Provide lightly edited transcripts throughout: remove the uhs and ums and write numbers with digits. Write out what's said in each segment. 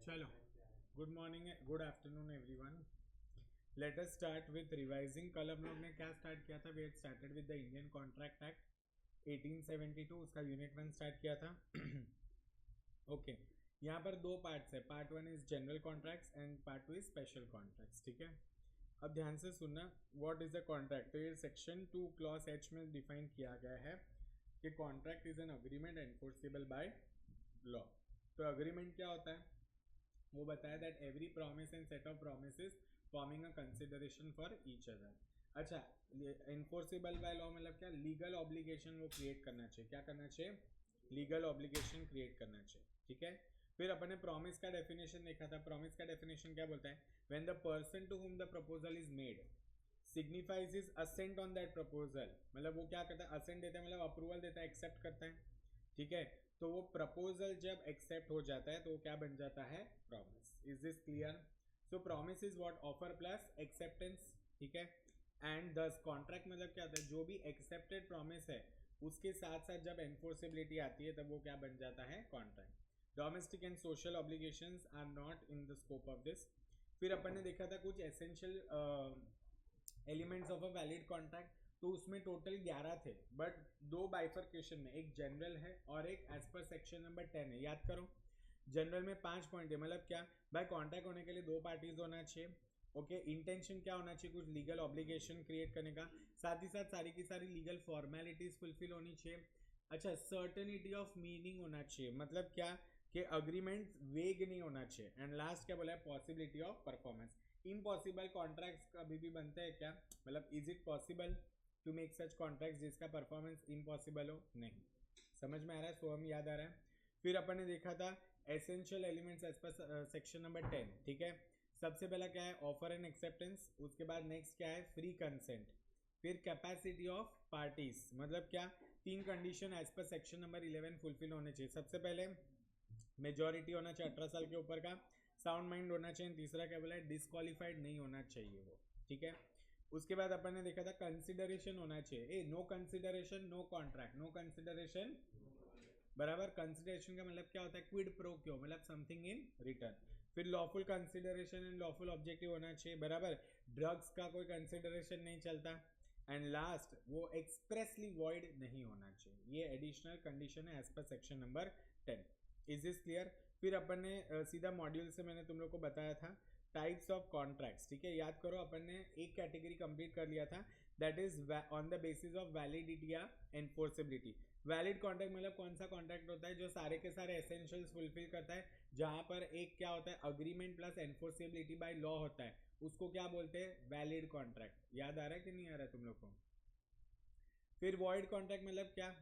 चलो, good morning, good afternoon everyone. Let us start with revising. कल हम लोग ने क्या स्टार्ट किया था? We had started with the Indian contract act 1872. उसका यूनिट 1 स्टार्ट किया था. ओके यहाँ पर दो पार्ट्स है. Part 1 is general contracts and part 2 is special contracts. ठीक है, अब ध्यान से सुनना. What is the contract? तो ये सेक्शन 2 क्लॉज एच में डिफाइन किया गया है कि contract is an agreement enforceable by law. तो अग्रीमेंट क्या होता है वो बताया, that every promise and set of promises forming a consideration for each other. अच्छा, एनफोर्सेबल बाय लॉ मतलब क्या? लीगल ऑब्लिगेशन वो क्रिएट करना चाहिए. क्या करना चाहिए? लीगल ऑब्लिगेशन क्रिएट करना चाहिए. ठीक है, फिर अपन ने प्रॉमिस का डेफिनेशन देखा था. प्रॉमिस का डेफिनेशन क्या बोलता है? When the person to whom the proposal is made signifies is assent on that proposal. मतलब वो क्या करता है? असेंट देता है, मतलब अप्रूवल देता है, एक्सेप्ट करता है. ठीक है, तो वो प्रपोजल जब एक्सेप्ट हो जाता है तो वो क्या बन जाता है? Promise. Is this clear? So promise is what? Offer plus acceptance. ठीक है, एंड दस कॉन्ट्रैक्ट मतलब क्या होता है? जो भी एक्सेप्टेड प्रॉमिस है उसके साथ साथ जब एनफोर्सेबिलिटी आती है तब वो क्या बन जाता है? Contract. Domestic and social obligations are not in the scope of this. फिर अपन ने देखा था कुछ essential elements of a valid contract. तो उसमें टोटल 11 थे, बट दो बाइफर्केशन में, एक जनरल है और एक एज पर सेक्शन नंबर 10 है. याद करो, जनरल में 5 पॉइंट है. मतलब क्या भाई? कॉन्ट्रैक्ट होने के लिए दो पार्टीज होना चाहिए. ओके, इंटेंशन क्या होना चाहिए? कुछ लीगल ऑब्लिगेशन क्रिएट करने का. साथ ही साथ सारी की सारी लीगल फॉर्मेलिटीज फुलफिल होनी चाहिए. अच्छा, सर्टेनिटी ऑफ मीनिंग होना चाहिए. मतलब क्या कि अग्रीमेंट वेग नहीं होना चाहिए. एंड लास्ट क्या बोला है? Possibility of performance. Impossible contracts कभी भी बनते हैं क्या? मतलब is it possible to make such contract जिसका परफॉर्मेंस इम्पॉसिबल हो? नहीं. समझ में आ रहा है? सो हम याद आ रहा है. फिर अपन ने देखा था essential elements as per section number 10. ठीक है, सबसे पहला क्या है? Offer and acceptance. उसके बाद नेक्स्ट क्या है? Free consent. फिर कैपेसिटी ऑफ पार्टीज. मतलब क्या? 3 condition as per section number 11 fulfil होने चाहिए. सबसे पहले मेजोरिटी होना चाहिए 18 साल के ऊपर का, साउंड माइंड होना चाहिए. तीसरा क्या बोला है? डिस्क्वालीफाइड नहीं होना चाहिए वो. ठीक है, उसके बाद अपन ने देखा था कंसिडरेशन होना चाहिए. No consideration no contract. No consideration बराबर. कंसिडरेशन का मतलब क्या होता है? क्विड प्रो क्यो, मतलब समथिंग इन रिटर्न. फिर lawful consideration and lawful objective होना चाहिए. बराबर. ड्रग्स का कोई कंसिडरेशन नहीं चलता. एंड लास्ट, वो एक्सप्रेसली वॉइड नहीं होना चाहिए. ये एडिशनल कंडीशन है as per section number 10. Is this clear? फिर अपन ने सीधा मॉड्यूल से मैंने तुम लोग को बताया था टाइप्स ऑफ कॉन्ट्रैक्ट्स. ठीक है, याद करो, अपन ने एक कैटेगरी कंप्लीट कर लिया था, that is on the basis of validity या एनफोर्सेबिलिटी. वैलिड कॉन्ट्रैक्ट मतलब कौन सा कॉन्ट्रैक्ट होता है जो सारे के सारे एसेंशियल्स फुलफिल करता है, जहां पर एक क्या होता है? Agreement plus enforceability by law होता है. उसको क्या बोलते हैं? Valid contract. याद आ रहा है कि नहीं आ रहा है तुम लोग को? फिर वॉइड कॉन्ट्रैक्ट मतलब क्या?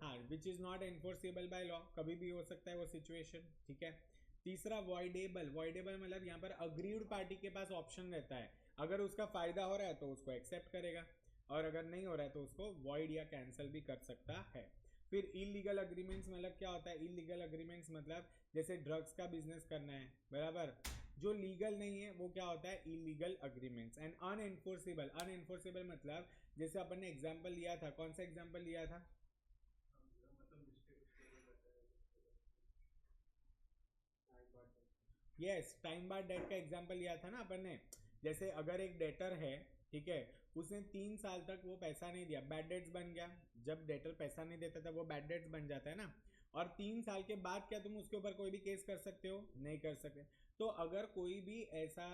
हाँ, which is not enforceable by law. कभी भी हो सकता है वो सिचुएशन. ठीक है, तीसरा वॉइडेबल. वॉइडेबल मतलब यहाँ पर अग्रीड पार्टी के पास ऑप्शन रहता है. अगर उसका फायदा हो रहा है तो उसको एक्सेप्ट करेगा, और अगर नहीं हो रहा है तो उसको वॉइड या कैंसिल भी कर सकता है. फिर इलीगल अग्रीमेंट्स मतलब क्या होता है? इलीगल अग्रीमेंट्स मतलब जैसे ड्रग्स का बिजनेस करना है, बराबर, जो लीगल नहीं है वो क्या होता है? Illegal agreements. एंड अनएनफोर्सेबल. अनएनफोर्सेबल मतलब जैसे अपन ने एग्जांपल लिया था, कौन सा एग्जांपल लिया था? यस, टाइम बार डेट का एग्जांपल लिया था ना अपन ने. जैसे अगर एक डेटर है, ठीक है, उसने 3 साल तक वो पैसा नहीं दिया, बैड डेट्स बन गया. जब डेटर पैसा नहीं देता था वो बैड डेट्स बन जाता है ना. और 3 साल के बाद क्या तुम उसके ऊपर कोई भी केस कर सकते हो? नहीं कर सकते. तो अगर कोई भी ऐसा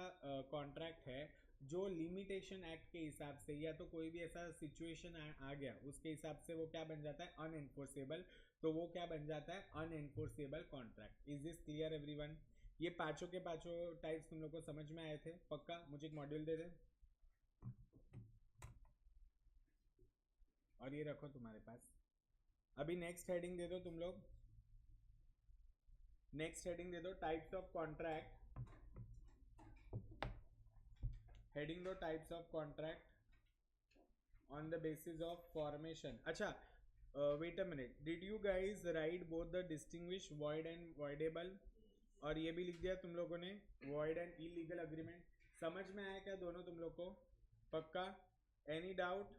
कॉन्ट्रैक्ट है जो लिमिटेशन एक्ट के हिसाब से, या तो कोई भी ऐसा सिचुएशन आ गया उसके हिसाब से, वो क्या बन जाता है? अनएनफोर्सेबल. तो वो क्या बन जाता है? Unenforceable contract. Is this clear everyone? ये पांचों के पांचों टाइप्स तुम लोग को समझ में आए थे? पक्का? मुझे एक मॉड्यूल दे दे और ये रखो तुम्हारे पास. अभी नेक्स्ट हेडिंग दे दो तुम लोग. नेक्स्ट हेडिंग दे दो टाइप्स ऑफ कॉन्ट्रैक्ट. हेडिंग दो types of contract on the basis of formation. अच्छा, wait a minute. Did you guys write both the distinguish void and voidable? और ये भी लिख दिया तुम लोगों ने, वॉइड एंड इलीगल अग्रीमेंट. समझ में आया क्या दोनों तुम लोग को? पक्का? Any doubt?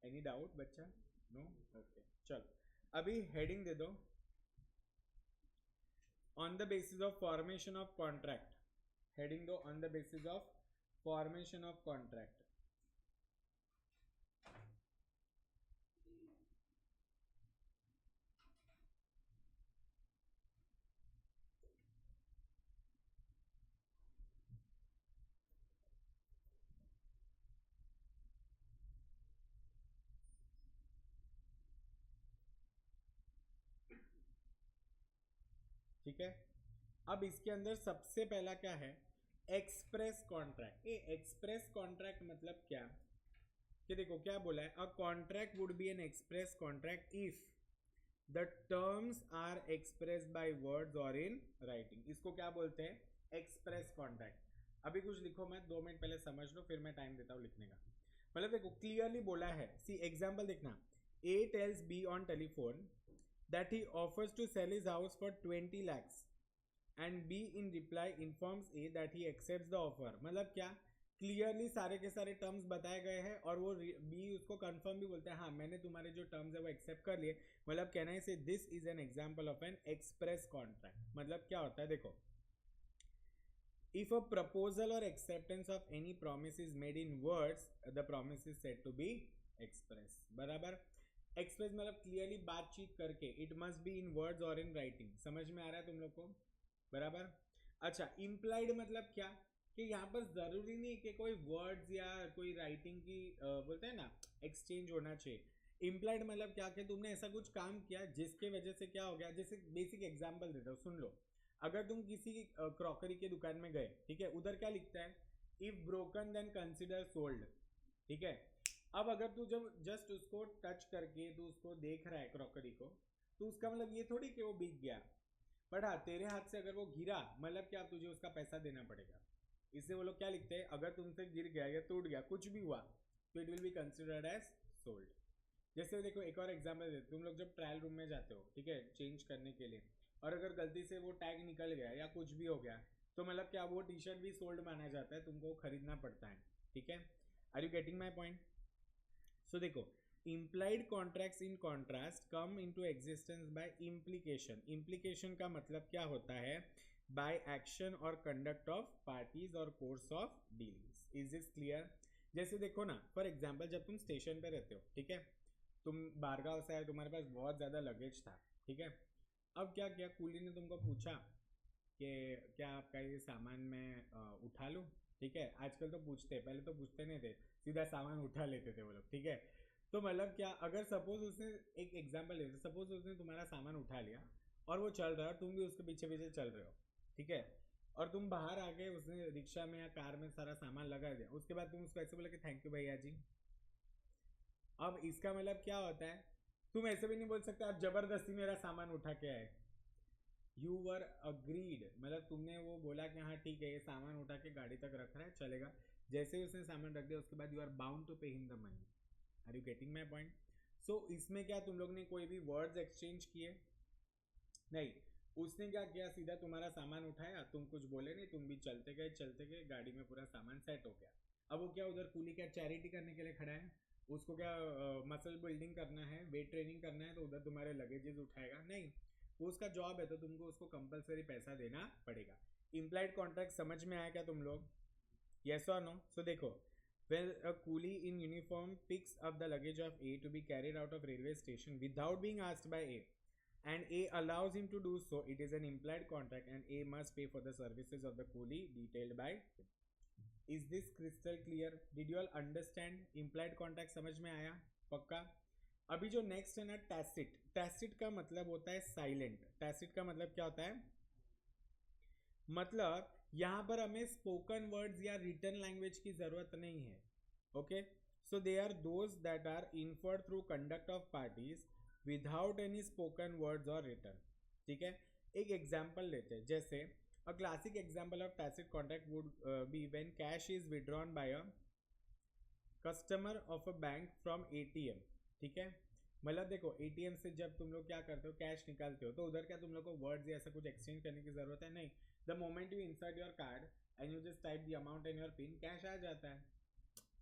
एनी डाउट बच्चा? नो? ओके, चलो अभी हेडिंग दे दो. On the basis of formation of contract, heading दो on the basis of formation of contract. ठीक है, अब इसके अंदर सबसे पहला क्या है, एक्सप्रेस कॉन्ट्रैक्ट। ये एक्सप्रेस कॉन्ट्रैक्ट मतलब क्या, कि देखो क्या बोला है, a contract would be an express contract if the terms are express by words or in writing. इसको क्या बोलते हैं, एक्सप्रेस कॉन्ट्रैक्ट। अभी कुछ लिखो मत, 2 मिनट पहले समझ लो, फिर मैं टाइम देता हूँ लिखने का। मतलब देखो क्लियरली बोला है, सी एग्जाम्पल देखना, A tells B on telephone that he offers to sell his house for 20 lakhs and B in reply informs A that he accepts the offer। मतलब क्या, क्लियरली सारे के सारे टर्म्स बताए गए हैं और वो बी उसको कंफर्म भी बोलता है, हाँ मैंने तुम्हारे जो टर्म्स है वो एक्सेप्ट कर लिए। मतलब कहना है से this is an example of N express contract. मतलब क्या होता है देखो, if a proposal or acceptance of any promise is made in words, the promise is said to be express। बराबर, एक्सप्रेस मतलब क्लियरली बातचीत करके, it must be in words or in writing. समझ में आ रहा है तुम लोग को, बराबर। अच्छा, इम्प्लाइड मतलब क्या, कि यहाँ पर जरूरी नहीं कि कोई वर्ड्स या कोई राइटिंग की बोलते हैं ना एक्सचेंज होना चाहिए। इम्प्लाइड मतलब क्या, कि तुमने ऐसा कुछ काम किया जिसके वजह से क्या हो गया। जैसे बेसिक एग्जांपल देता हूँ, सुन लो। अगर तुम किसी क्रॉकरी के दुकान में गए, ठीक है, उधर क्या लिखता है, if broken then consider sold. ठीक है, अब अगर तू जब जस्ट उसको टच करके तू उसको देख रहा है क्रॉकरी को, तो उसका मतलब ये थोड़ी कि वो बिक गया, बट हाँ तेरे हाथ से अगर वो गिरा, मतलब क्या तुझे उसका पैसा देना पड़ेगा। इससे वो लोग क्या लिखते हैं, अगर तुमसे गिर गया या टूट गया कुछ भी हुआ, तो it will be considered as sold. जैसे देखो एक और एग्जाम्पल देते, तुम लोग जब ट्रायल रूम में जाते हो, ठीक है, चेंज करने के लिए, और अगर गलती से वो टैग निकल गया या कुछ भी हो गया, तो मतलब क्या वो टी शर्ट भी सोल्ड माना जाता है, तुमको खरीदना पड़ता है। ठीक है, are you getting my point. So देखो, implied contracts in contrast come into existence by implication। implication का मतलब क्या होता है, by action और conduct of parties और course of dealings। is this clear। जैसे देखो ना, फॉर एग्जाम्पल जब तुम स्टेशन पे रहते हो, ठीक है, तुम बारगांव से आए, तुम्हारे पास बहुत ज़्यादा लगेज था, ठीक है, अब क्या किया, कूली ने तुमको पूछा कि क्या आपका ये सामान मैं उठा लूँ। ठीक है, आजकल तो पूछते हैं, पहले तो पूछते नहीं थे, सीधा सामान उठा लेते थे वो लोग। ठीक है, तो मतलब क्या, अगर सपोज उसने, एक एग्जांपल लेते, सपोज उसने तुम्हारा सामान उठा लिया और वो चल रहा है और तुम भी उसके पीछे पीछे चल रहे हो, ठीक है, और तुम बाहर आ गए, उसने रिक्शा में या कार में सारा सामान लगा दिया, उसके बाद तुम उसको ऐसे बोले कि थैंक यू भैया जी। अब इसका मतलब क्या होता है, तुम ऐसे भी नहीं बोल सकते आप जबरदस्ती मेरा सामान उठा के आए। यू वर अग्रीड, मतलब तुमने वो बोला कि हाँ ठीक है ये सामान उठा के गाड़ी तक रख रहा है, चलेगा। जैसे ही उसने सामान रख दिया, उसके बाद you are bound to pay him the money. Are you getting my point. So इसमें क्या तुम लोग ने कोई भी वर्ड्स एक्सचेंज किए नहीं, उसने क्या किया, सीधा तुम्हारा सामान उठाया, तुम कुछ बोले नहीं, तुम भी चलते गए, गाड़ी में पूरा सामान सेट हो गया। अब वो क्या, उधर कूली क्या चैरिटी करने के लिए खड़ा है, उसको क्या मसल बिल्डिंग करना है, वेट ट्रेनिंग करना है, तो उधर तुम्हारे लगेजेस उठाएगा नहीं, वो उसका जॉब है, तो तुमको उसको कंपलसरी पैसा देना पड़ेगा। इम्प्लाइड कॉन्ट्रैक्ट समझ में आया क्या तुम लोग, यस और नो। सो देखो, when a coolie in uniform picks up the luggage of A to be carried out of railway station without being asked by A and A allows him to do so, it is an implied contract and A must pay for the services of the coolie detailed by him। is this crystal clear, did you all understand implied contract, समझ में आया पक्का। अभी जो next है ना, tacit. Tacit का मतलब होता है साइलेंट। टैसिट का मतलब क्या होता है, मतलब यहां पर हमें स्पोकन वर्ड्स या रिटन लैंग्वेज की जरूरत नहीं है। Okay, so they are those that are inferred through conduct of parties without any spoken words और रिटन। ठीक है, एक एग्जाम्पल लेते हैं, जैसे a classic example of tacit contract would be when cash is withdrawn by a customer of a bank from ATM. ठीक है, मतलब देखो एटीएम से जब तुम लोग क्या करते हो, कैश निकालते हो, तो उधर क्या तुम लोग को वर्ड्स या ऐसा कुछ एक्सचेंज करने की जरूरत है नहीं। The moment you insert your card and you just type the amount and your PIN, cash आ जाता है।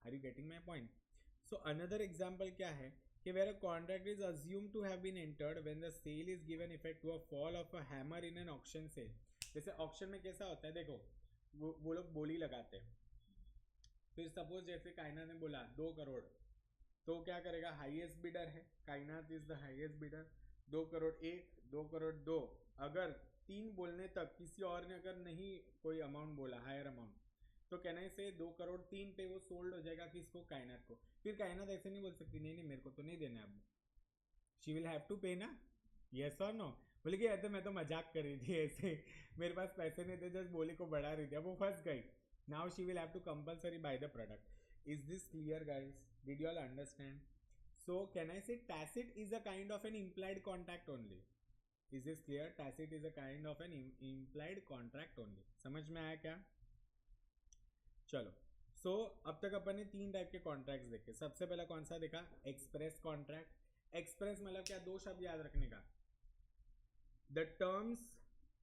Are you getting my point. So another example क्या है, कि where a contract is assumed to have been entered when the sale is given effect to a fall of a hammer in an auction sale. जैसे auction में कैसा होता है, देखो वो लोग बोली लगाते हैं, फिर सपोज जैसे कायनात ने बोला 2 करोड़, तो क्या करेगा, हाईएस्ट बिडर है, कायनात is the highest bidder, 2 crore 1, 2 crore 2, अगर 3 बोलने तक किसी और ने अगर नहीं कोई अमाउंट बोला हायर अमाउंट, तो कहना है से 2 करोड़ 3 पे वो सोल्ड हो जाएगा किसको, कायनात को। फिर कायनात ऐसे नहीं बोल सकती नहीं नहीं मेरे को तो नहीं देना अब, शी विल हैव टू पे ना, यस और नो। बोले कि ऐसे मैं तो मजाक कर रही थी, ऐसे मेरे पास पैसे नहीं थे, जस्ट बोली को बढ़ा रही थी, अब वो फंस गई। Now she will have to compulsory buy the product. Is this clear guys? Did you all understand? So can I say tacit is a kind of an implied contract only? Is this clear? Tacit is a kind of an implied contract only. समझ में आया क्या? चलो, सो अब तक अपन ने 3 type के contracts देखे। सबसे पहला कौन सा देखा? Express contract. एक्सप्रेस मतलब क्या? 2 शब्द याद रखने का। द टर्म्स,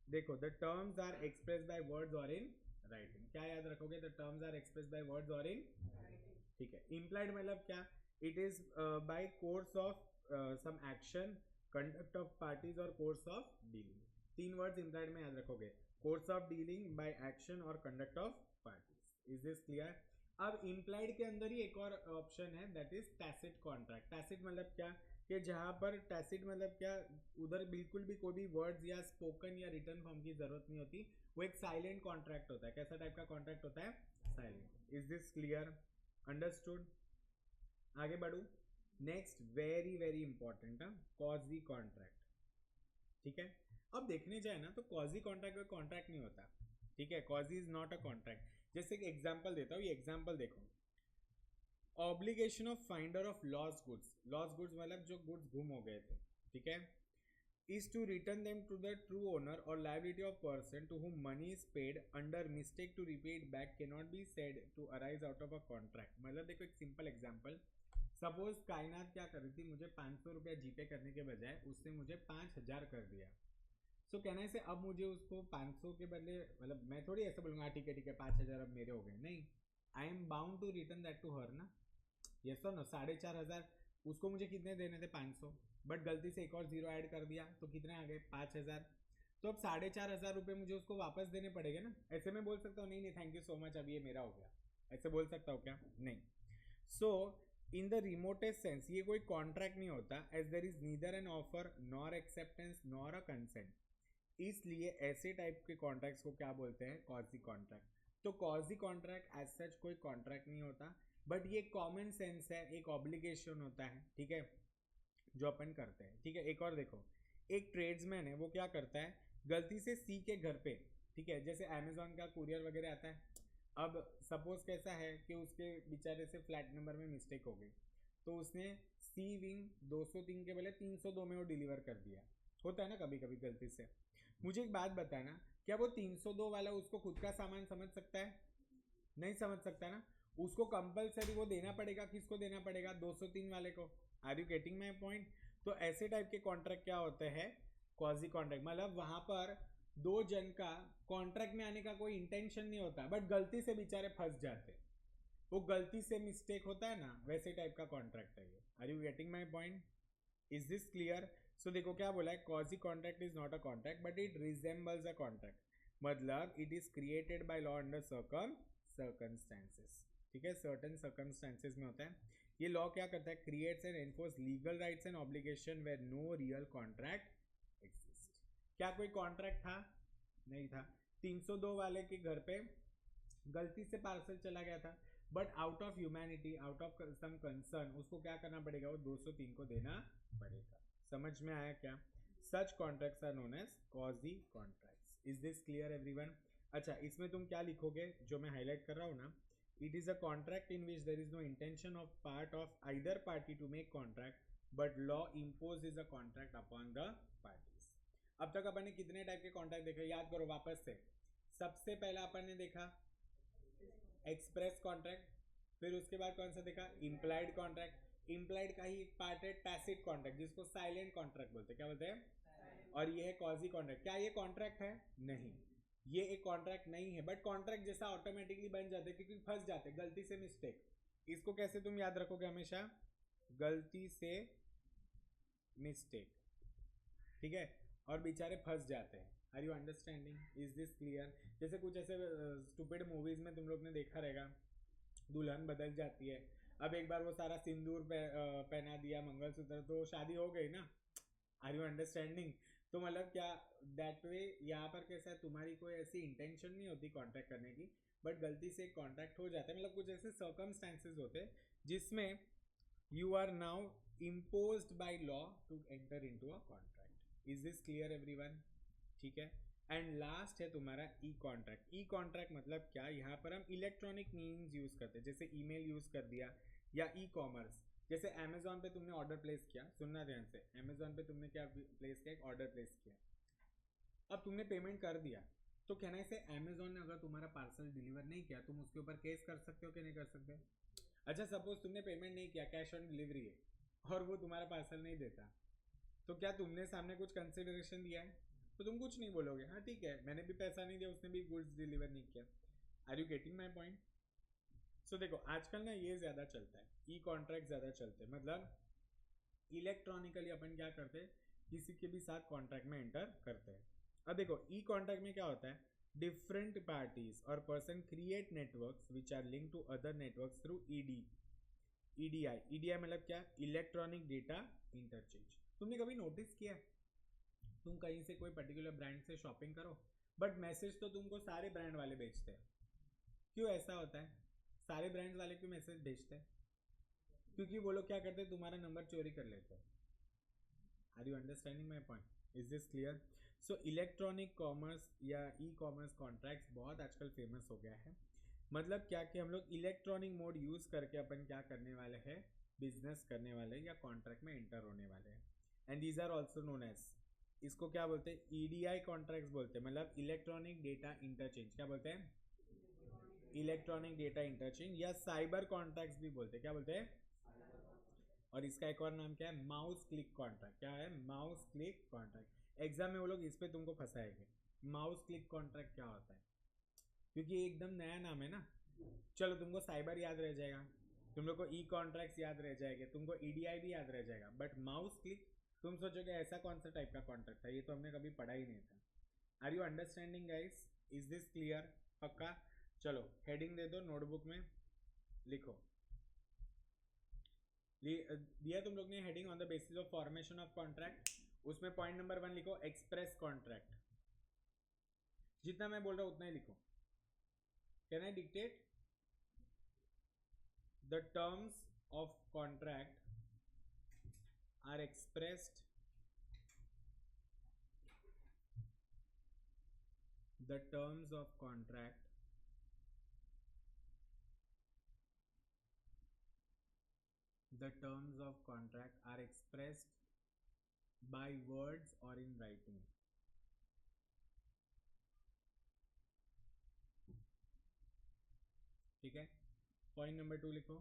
देखो the terms are express by words or in writing. क्या याद रखोगे? The terms are express by words or in writing, ठीक है। इम्प्लाइड मतलब क्या? It is by course of some action, conduct of parties or course of dealing. 3 words implied में याद रखोगे, course of dealing, by action और conduct of parties. Is this clear? अब implied के अंदर ही एक और ऑप्शन है, that is tacit contract. Tacit मतलब क्या? कि जहां पर टैसिट मतलब क्या, उधर बिल्कुल भी कोई भी वर्ड्स या स्पोकन या रिटर्न फॉर्म की जरूरत नहीं होती, वो एक साइलेंट कॉन्ट्रैक्ट होता है। कैसा टाइप का कॉन्ट्रैक्ट होता है? Silent. Is this clear? Understood? आगे बढ़ू। नेक्स्ट वेरी वेरी इंपॉर्टेंट है कॉजी कॉन्ट्रैक्ट, ठीक है। अब देखने जाए ना तो कॉजी कॉन्ट्रैक्ट कोई कॉन्ट्रैक्ट नहीं होता, ठीक है। कॉजी इज नॉट अ कॉन्ट्रैक्ट। जैसे एक एग्जांपल देता हूँ, ये एग्जांपल देखो, obligation of finder of lost goods. Lost goods मतलब जो गुड्स गुम हो गए थे, ठीक है, is to return them to the true owner or liability of person to whom money is paid under mistake to repay it back cannot be said to arise out of a contract। मतलब देखो एक simple example, suppose कायनात क्या कर रही थी, मुझे 500 रुपया जीपे करने के बजाय उसने मुझे 5000 कर दिया। सो कहना से अब मुझे उसको 500 के बदले, मतलब मैं थोड़ी ऐसा बोलूँगा ठीक है 5000 अब मेरे हो गए, नहीं, I am bound to return that to her ना, यस और नो। 4500 उसको मुझे कितने देने थे? 500, बट गलती से एक और जीरो ऐड कर दिया तो कितने आ गए? 5000। तो अब 4500 रुपये मुझे उसको वापस देने पड़ेंगे ना। ऐसे मैं बोल सकता हूँ नहीं नहीं थैंक यू सो मच अब ये मेरा हो गया, ऐसे बोल सकता हूँ क्या? नहीं। So in the remotest sense ये कोई कॉन्ट्रैक्ट नहीं होता, as there is neither an offer nor acceptance nor a consent. इसलिए ऐसे टाइप के कॉन्ट्रैक्ट्स को क्या बोलते हैं? Quasi contract. तो कॉजी कॉन्ट्रैक्ट एज सच कोई कॉन्ट्रैक्ट नहीं होता, बट ये कॉमन सेंस है, एक ऑब्लिगेशन होता है, ठीक है, जो अपन करते हैं, ठीक है। एक और देखो, एक ट्रेड्समैन है, वो क्या करता है, गलती से सी के घर पे, ठीक है, जैसे अमेजोन का कुरियर वगैरह आता है, अब सपोज कैसा है कि उसके बेचारे से फ्लैट नंबर में मिस्टेक हो गई, तो उसने सी विंग 203 के बजाय 302 में वो डिलीवर कर दिया। होता है ना कभी कभी गलती से। मुझे एक बात बताना, क्या वो 302 वाला उसको खुद का सामान समझ सकता है? नहीं समझ सकता ना, उसको कंपलसरी वो देना पड़ेगा। किसको देना पड़ेगा? 203 वाले को। Are you getting my point? तो ऐसे टाइप के कॉन्ट्रैक्ट क्या होते हैं? Quasi contract. मतलब वहां पर 2 जन का कॉन्ट्रैक्ट में आने का कोई इंटेंशन नहीं होता, बट गलती से बेचारे फंस जाते, वो गलती से मिस्टेक होता है ना, वैसे टाइप का कॉन्ट्रैक्ट है ये। Are you getting my point? Is this clear? So देखो क्या बोला है, quasi contract is not a contract but it resembles a contract. मतलब it is created by law under circumstances, ठीक है, सर्टेन सर्कमस्टेंसेस में होता है। ये लॉ क्या करता है? Creates and enforce legal rights and obligation where no real contract exist. क्या कोई कॉन्ट्रैक्ट था? नहीं था। 302 वाले के घर पे गलती से पार्सल चला गया था, but out of humanity, out of some concern उसको क्या करना पड़ेगा? वो 203 को देना पड़ेगा। समझ में आया क्या? Such contracts are known as quasi contracts. Is this clear everyone? अच्छा, इसमें तुम क्या लिखोगे जो मैं हाईलाइट कर रहा हूँ ना, it is a contract in which there is no intention of part of either party to make contract but law imposes a contract upon the parties। अब तक अपन ने कितने टाइप के कॉन्ट्रैक्ट देखे? याद करो वापस से। सबसे पहला अपन ने देखा एक्सप्रेस कॉन्ट्रैक्ट, फिर उसके बाद कौन सा देखा? Implied contract. इम्प्लाइड का ही एक पार्ट है टैसिट कॉन्ट्रैक्ट, जिसको साइलेंट कॉन्ट्रैक्ट बोलते हैं। क्या बोलते हैं? और ये है कॉजी कॉन्ट्रैक्ट। क्या ये कॉन्ट्रैक्ट है? नहीं, ये एक कॉन्ट्रैक्ट नहीं है, बट कॉन्ट्रैक्ट जैसा ऑटोमेटिकली बन जाते हैं क्योंकि फंस जाते हैं गलती से मिस्टेक। इसको कैसे तुम याद रखोगे हमेशा? गलती से मिस्टेक, ठीक है, और बेचारे फंस जाते हैं। Are you understanding? Is this clear? जैसे कुछ ऐसे स्टूपिड मूवीज में तुम लोग ने देखा रहेगा, दुल्हन बदल जाती है, अब एक बार वो सारा सिंदूर पहना दिया, मंगलसूत्र, तो शादी हो गई ना। Are you understanding? तो मतलब क्या दैट वे यहाँ पर कैसा है, तुम्हारी कोई ऐसी इंटेंशन नहीं होती कॉन्ट्रैक्ट करने की, बट गलती से कॉन्ट्रैक्ट हो जाता है। मतलब कुछ ऐसे सर्कमस्टांसेस होते हैं जिसमें you are now imposed by law to enter into a contract. Is this clear everyone? ठीक है। एंड लास्ट है तुम्हारा ई कॉन्ट्रैक्ट। ई कॉन्ट्रैक्ट मतलब क्या, यहाँ पर हम इलेक्ट्रॉनिक मीन्स यूज करते हैं, जैसे ईमेल यूज कर दिया या ई कॉमर्स। जैसे अमेजोन पे तुमने ऑर्डर प्लेस किया, सुनना ध्यान से, अमेजोन पे तुमने क्या प्लेस किया, एक ऑर्डर प्लेस किया, अब तुमने पेमेंट कर दिया, तो कहना से अमेजोन ने अगर तुम्हारा पार्सल डिलीवर नहीं किया, तुम उसके ऊपर केस कर सकते हो कि नहीं कर सकते? अच्छा सपोज तुमने पेमेंट नहीं किया, कैश ऑन डिलीवरी है, और वो तुम्हारा पार्सल नहीं देता, तो क्या तुमने सामने कुछ कंसिडरेशन दिया है? तो तुम कुछ नहीं बोलोगे, हाँ ठीक है, मैंने भी पैसा नहीं दिया, उसने भी गुड्स डिलीवर नहीं किया। Are you getting my point? So देखो आजकल ना ये ज़्यादा चलता है, ई कॉन्ट्रैक्ट ज़्यादा चलते हैं, मतलब इलेक्ट्रॉनिकली अपन क्या करते हैं, किसी के भी साथ कॉन्ट्रैक्ट में एंटर करते हैं। अब देखो ई कॉन्ट्रैक्ट में क्या होता है, डिफरेंट पार्टीज और person create networks which are link to other networks through EDI. EDI मतलब क्या, इलेक्ट्रॉनिक डेटा इंटरचेंज। तुमने कभी नोटिस किया, तुम कहीं से कोई पर्टिकुलर ब्रांड से शॉपिंग करो, बट मैसेज तो तुमको सारे ब्रांड वाले भेजते हैं। क्यों ऐसा होता है? सारे ब्रांड वाले क्यों मैसेज भेजते हैं? क्योंकि वो लोग क्या करते हैं, तुम्हारा नंबर चोरी कर लेते हैं। Are you understanding my point? Is this clear? So electronic commerce या ई कॉमर्स कॉन्ट्रैक्ट्स बहुत आजकल फेमस हो गया है। मतलब क्या कि हम लोग इलेक्ट्रॉनिक मोड यूज करके अपन क्या करने वाले हैं, बिजनेस करने वाले या कॉन्ट्रैक्ट में एंटर होने वाले हैं। And these are also known as, इसको क्या बोलते हैं, ईडीआई कॉन्ट्रैक्ट्स बोलते हैं, मतलब इलेक्ट्रॉनिक डेटा इंटरचेंज। क्या बोलते हैं? इलेक्ट्रॉनिक डेटा इंटरचेंज, या साइबर कॉन्ट्रैक्ट्स भी बोलते हैं। क्या बोलते हैं? और इसका एक और नाम क्या है, माउस क्लिक कॉन्ट्रैक्ट। क्या है? Mouse click contract. एग्जाम में वो लोग इस पे तुमको फंसाएंगे, माउस क्लिक कॉन्ट्रैक्ट क्या होता है, क्योंकि ये एकदम नया नाम है ना। चलो तुमको साइबर याद रह जाएगा, तुम लोग को ई कॉन्ट्रैक्ट्स याद रह जाएंगे, तुमको ईडीआई भी याद रह जाएगा, बट माउस क्लिक तुम सोचोगे ऐसा कौन सा टाइप का कॉन्ट्रैक्ट था, ये तो हमने कभी पढ़ा ही नहीं था। Are you understanding guys? Is this clear? पक्का? चलो हेडिंग दे दो, नोटबुक में लिखो। दिया तुम लोग ने heading, on the basis of formation of contract. उसमें पॉइंट नंबर 1 लिखो, एक्सप्रेस कॉन्ट्रैक्ट। जितना मैं बोल रहा हूं उतना ही लिखो। Can I dictate? The terms of contract are expressed, the terms of contract the terms of contract are expressed by words or in writing. ठीक है। पॉइंट नंबर 2 लिखो,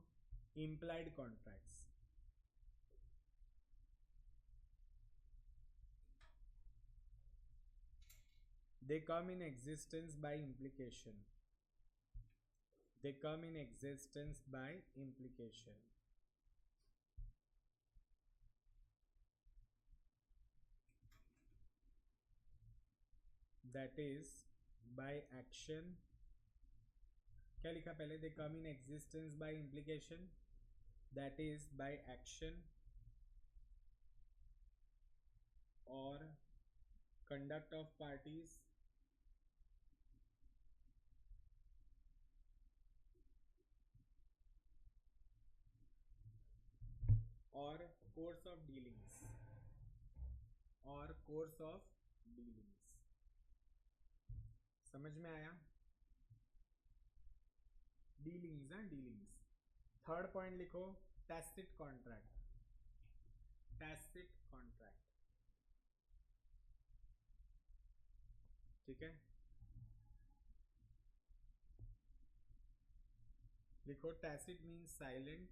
implied contracts। They come in existence by implication. They come in existence by implication. That is by action। क्या लिखा पहले? They come in existence by implication, that is by action or conduct of parties or course of dealings or course of dealings। समझ में आया? Dealings है, dealings. Third point लिखो, tacit contract. Tacit contract, ठीक है। लिखो, tacit means silent,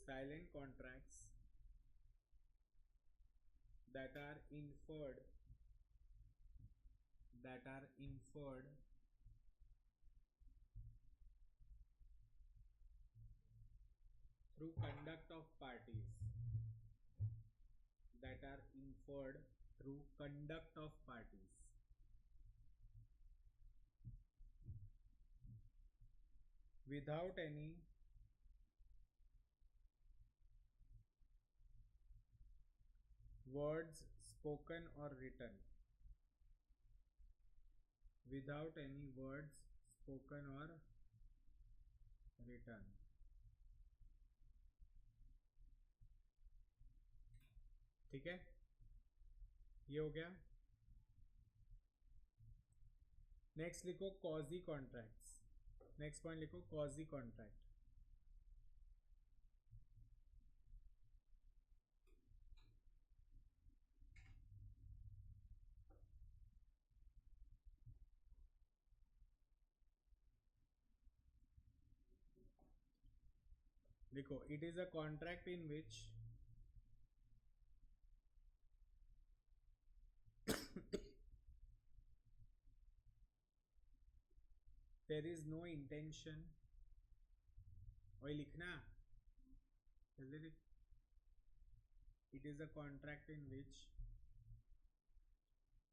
silent contracts that are inferred through conduct of parties, that are inferred through conduct of parties. Without any words spoken or written. Without any words spoken or written. ठीक है, ये हो गया. Next लिखो कॉजी contracts. Next point लिखो कॉजी contract. लिखो it is a contract in which there is no intention. वही लिखना जल्दी लिख. It is a contract in which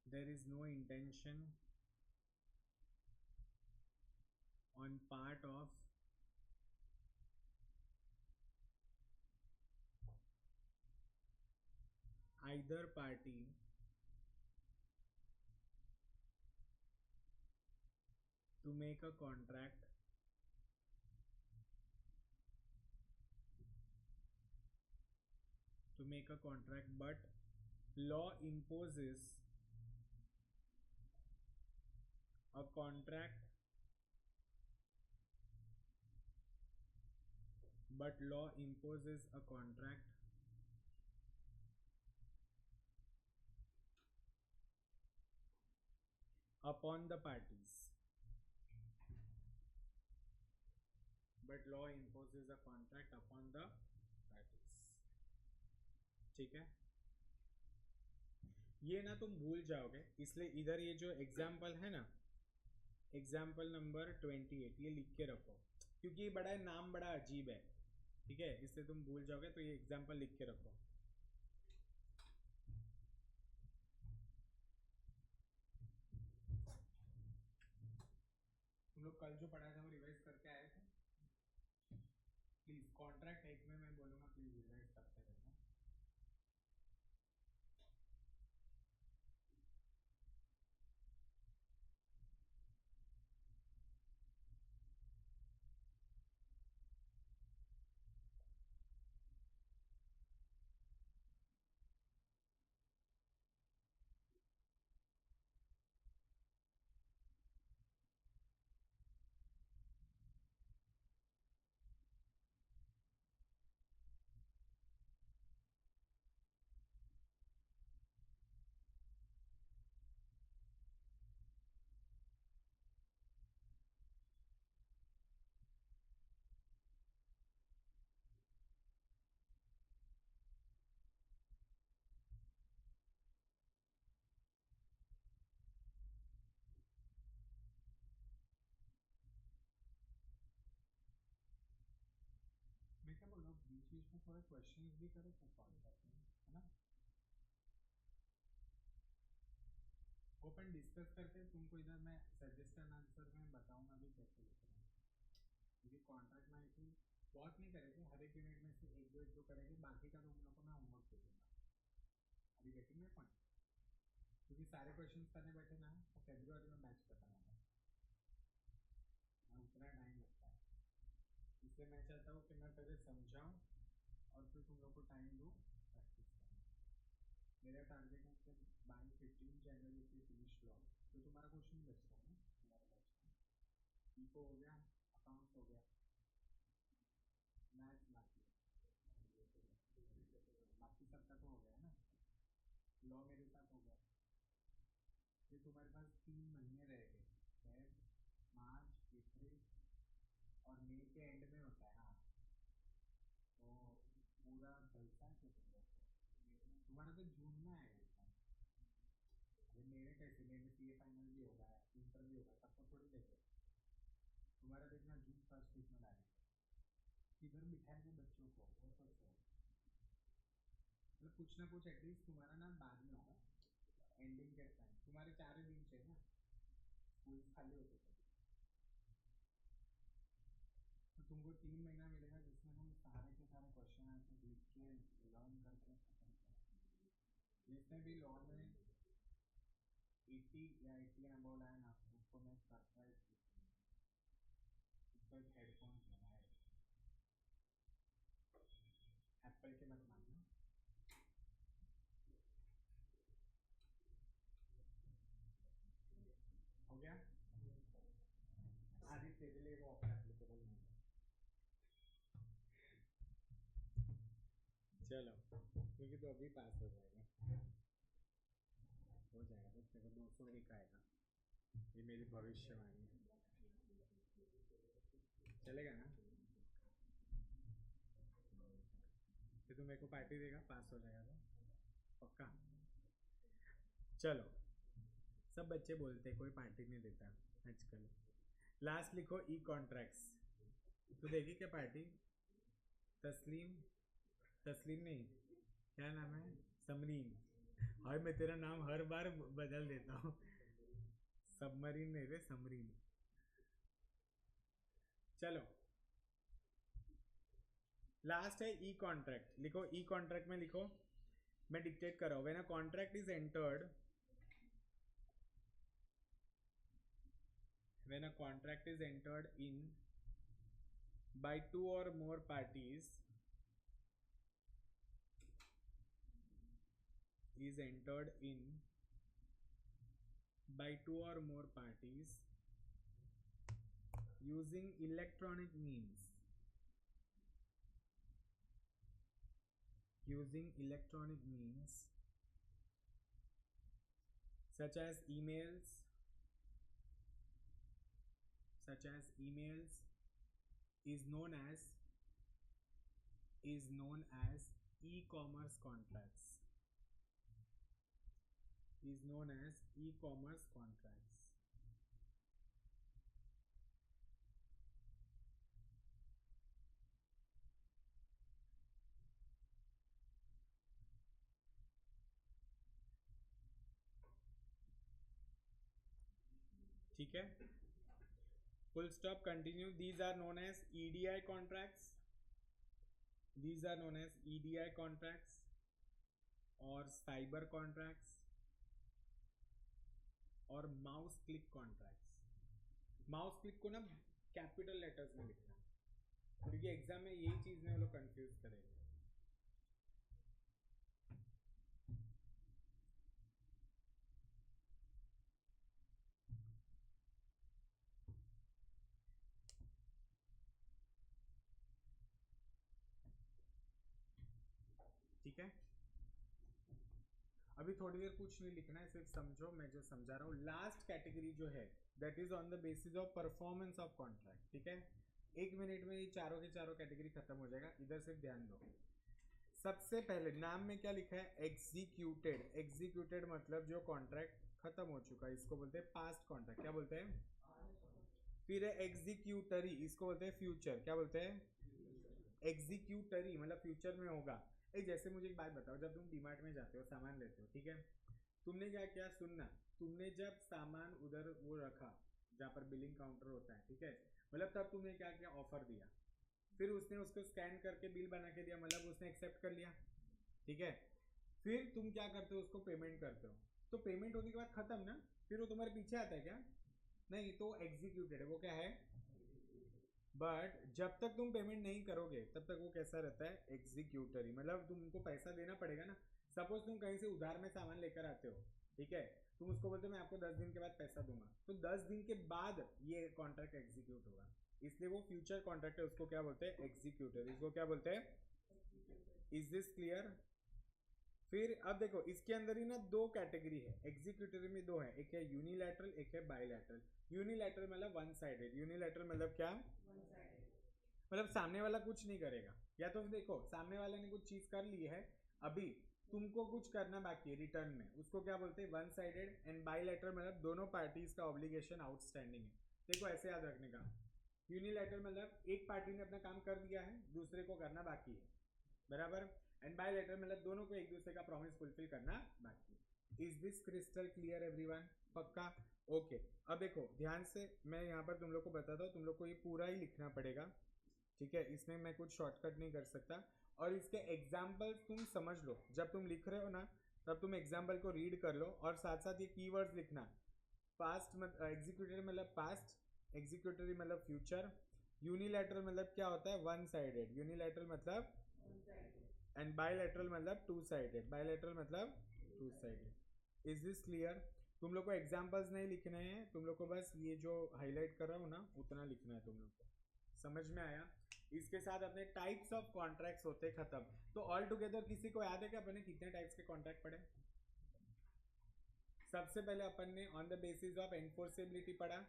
there is no intention on part of either party to make a contract but law imposes a contract upon the parties. But law imposes a contract upon the parties. ठीक है, ये ना तुम भूल जाओगे, इसलिए इधर ये जो एग्जाम्पल है ना, एग्जाम्पल नंबर 28, ये लिख के रखो, क्योंकि बड़ा नाम बड़ा अजीब है. ठीक है, इससे तुम भूल जाओगे, तो ये एग्जाम्पल लिख के रखो. तुम लोग कल जो पढ़ा था वो रिवाइज करके आए थे. प्लीज कॉन्ट्रैक्ट एक में मैं बोलूँगा प्लीज रिवाइज करते रहना. मैं क्या बोल रहा हूँ, बीच बीच में थोड़ा क्वेश्चंस भी करो तो सॉल्व करते हैं, है ना. ओपन डिस्कस करके तुमको इधर मैं सजेशन आंसर में बताऊंगा भी कैसे लिखना है. क्योंकि कॉन्ट्रैक्ट में आई थिंक बहुत नहीं करेंगे, हर एक यूनिट में से एक दो करेंगे, बाकी का तुम लोग को मैं होमवर्क दे दूंगा. अभी गेटिंग माय पॉइंट, क्योंकि सारे क्वेश्चंस करने बैठे ना तो फरवरी में मैच खत्म होगा, उतना टाइम लगता है. इसलिए मैं चाहता हूँ कि मैं पहले समझाऊँ और फिर तुम लोग को टाइम दूँ प्रैक्टिस करने. मेरा टारगेट है कि बाय 15 जनवरी से फिनिश लॉ. तो तुम्हारा क्वेश्चन बचता है ना, तुम्हारा बचता है इको हो गया, अकाउंट्स हो गया, मैथ बाकी बाकी सबका तो हो गया ना. लॉ मेरे साथ हो गया. फिर तुम्हारे पास 3 महीने रह गए, फेब, मार्च, अप्रैल और मई के एंड में होता है. हाँ, तो पूरा जलसा है तुम लोग को. तुम्हारा तो जून में आएगा एग्जाम. अरे मेरे कैसे, मेरे सीए फाइनल भी होगा, इंटर भी होगा, सबको थोड़ी देते. तुम्हारा देखना जून फर्स्ट वीक में डालेंगे. इधर बिठाएंगे बच्चों को, वो सोचो मतलब कुछ ना कुछ एटलीस्ट तुम्हारा ना बाद में होगा, एंडिंग के टाइम तुम्हारे 4 दिन चाहिए ना, स्कूल खाली होते थे, तो तुमको 3 महीना मिलेगा जिसमें तुम सारे के सारे क्वेश्चन आंसर लिख के लर्न करके खत्म करो। जिसने भी लॉ में 80 या 80 एंड अबव लाया ना, उसको मैं सरप्राइज उसको एक हेडफोन लेना है, एप्पल के मत मांगना। हो गया आदि, तेरे लिए वो ऑफर एप्लीकेबल नहीं है। चलो क्योंकि तो अभी पास हो जाएगा, हो जाएगा तो तेरे को 201 आएगा, ये मेरी भविष्यवाणी है। चलेगा ना, तो तू मेरे को पार्टी देगा, पास हो जाएगा तो पक्का। चलो सब बच्चे बोलते कोई पार्टी नहीं देता आजकल। लास्ट लिखो ई कॉन्ट्रैक्ट्स, तो देगी क्या पार्टी? तस्लीम, तस्लीम नहीं, क्या नाम है, समरीन। और मैं तेरा नाम हर बार बदल देता हूँ, सबमरीन नहीं रे, समरीन। चलो लास्ट है ई कॉन्ट्रैक्ट, लिखो ई कॉन्ट्रैक्ट में लिखो, मैं डिक्टेट कर रहा हूँ। When a contract is entered, when a contract is entered in by 2 or more parties, is entered in by 2 or more parties using electronic means, using electronic means such as emails, such as emails, is known as e-commerce contracts, is known as e-commerce contracts। ठीक है, full stop, continue। These are known as EDI contracts, these are known as EDI contracts और cyber contracts और mouse click contracts. Mouse click को ना capital letters में लिखना, क्योंकि exam में यही चीज में वो लोग कंफ्यूज करेंगे। ठीक है, अभी थोड़ी देर कुछ नहीं लिखना है, सिर्फ समझो मैं जो समझा रहा हूँ। लास्ट कैटेगरी जो है that is on the basis of performance of contract. ठीक है, 1 मिनट में ये चारों के चारों कैटेगरी खत्म हो जाएगा, इधर सिर्फ ध्यान दो। सबसे पहले नाम में क्या लिखा है, एग्जीक्यूटेड। एग्जीक्यूटेड मतलब जो कॉन्ट्रैक्ट खत्म हो चुका है, इसको बोलते हैं पास्ट कॉन्ट्रैक्ट, क्या बोलते हैं। फिर है एग्जीक्यूटरी, इसको बोलते हैं फ्यूचर, क्या बोलते हैं। एग्जीक्यूटरी मतलब फ्यूचर में होगा। जैसे मुझे एक बात बताओ, जब तुम डीमार्ट में जाते हो सामान लेते हो, ठीक है, तुमने क्या किया, सुनना, तुमने जब सामान उधर वो रखा जहाँ पर बिलिंग काउंटर होता है, ठीक है, मतलब तब तुमने क्या किया, ऑफर दिया, फिर उसने उसको स्कैन करके बिल बना के दिया, मतलब उसने एक्सेप्ट कर लिया, ठीक है, फिर तुम क्या करते हो, उसको पेमेंट करते हो, तो पेमेंट होने के बाद खत्म ना, फिर वो तुम्हारे पीछे आता है क्या, नहीं, तो एग्जीक्यूटेड है, वो क्या है। बट जब तक तुम पेमेंट नहीं करोगे तब तक वो कैसा रहता है, एग्जीक्यूटरी, मतलब तुमको पैसा देना पड़ेगा ना। सपोज तुम कहीं से उधार में सामान लेकर आते हो, ठीक है, तुम उसको बोलते हो मैं आपको 10 दिन के बाद पैसा दूंगा, तो 10 दिन के बाद ये कॉन्ट्रैक्ट एग्जीक्यूट होगा, इसलिए वो फ्यूचर कॉन्ट्रैक्ट है, उसको क्या बोलते हैं, एग्जीक्यूटर, इसको क्या बोलते हैं। Is this clear. फिर अब देखो इसके अंदर ही ना 2 कैटेगरी है, एग्जीक्यूटिव में 2 है, एक है यूनिलैटरल, एक है बायलैटरल। यूनिलैटरल मतलब वन साइडेड, यूनिलैटरल मतलब क्या, मतलब सामने वाला कुछ नहीं करेगा, या तो देखो सामने वाले ने कुछ चीज कर ली है, अभी तुमको कुछ करना बाकी है रिटर्न में, उसको क्या बोलते हैं, वन साइडेड। एंड बायलैटरल मतलब दोनों पार्टीज का ऑब्लिगेशन आउटस्टैंडिंग है। देखो ऐसे याद रखने का, यूनिलैटरल मतलब एक पार्टी ने अपना काम कर दिया है, दूसरे को करना बाकी है, बराबर। एंड बायलैटरल मतलब दोनों को एक दूसरे का प्रॉमिस फुलफिल करना बाकी है। Is this crystal clear everyone? पक्का? ओके अब देखो ध्यान से, मैं यहाँ पर तुम लोग को बताता हूँ, तुम लोग को ये पूरा ही लिखना पड़ेगा, ठीक है, इसमें मैं कुछ शॉर्टकट नहीं कर सकता। और इसके एग्जाम्पल तुम समझ लो, जब तुम लिख रहे हो ना तब तुम एग्जाम्पल को रीड कर लो और साथ साथ ये कीवर्ड्स लिखना। पास्ट मतलब एग्जीक्यूटेड मतलब पास्ट, एग्जीक्यूटरी मतलब फ्यूचर, यूनिलैटरल मतलब क्या होता है, वन साइडेड, यूनिलैटरल मतलब, एंड बायलैटरल मतलब टू साइडेड, बायलैटरल मतलब two sided. Is this clear? तुम लोग को एग्जाम्पल्स नहीं लिखने हैं, तुम लोग को बस ये जो हाईलाइट कर रहा हूँ ना उतना लिखना है तुम लोग को। समझ में आया? इसके साथ अपने टाइप्स ऑफ कॉन्ट्रैक्ट्स होते खत्म। तो ऑल टुगेदर किसी को याद है कि अपने कितने टाइप्स के कॉन्ट्रैक्ट पढ़े? सबसे पहले अपन ने on the basis of enforceability पढ़ा।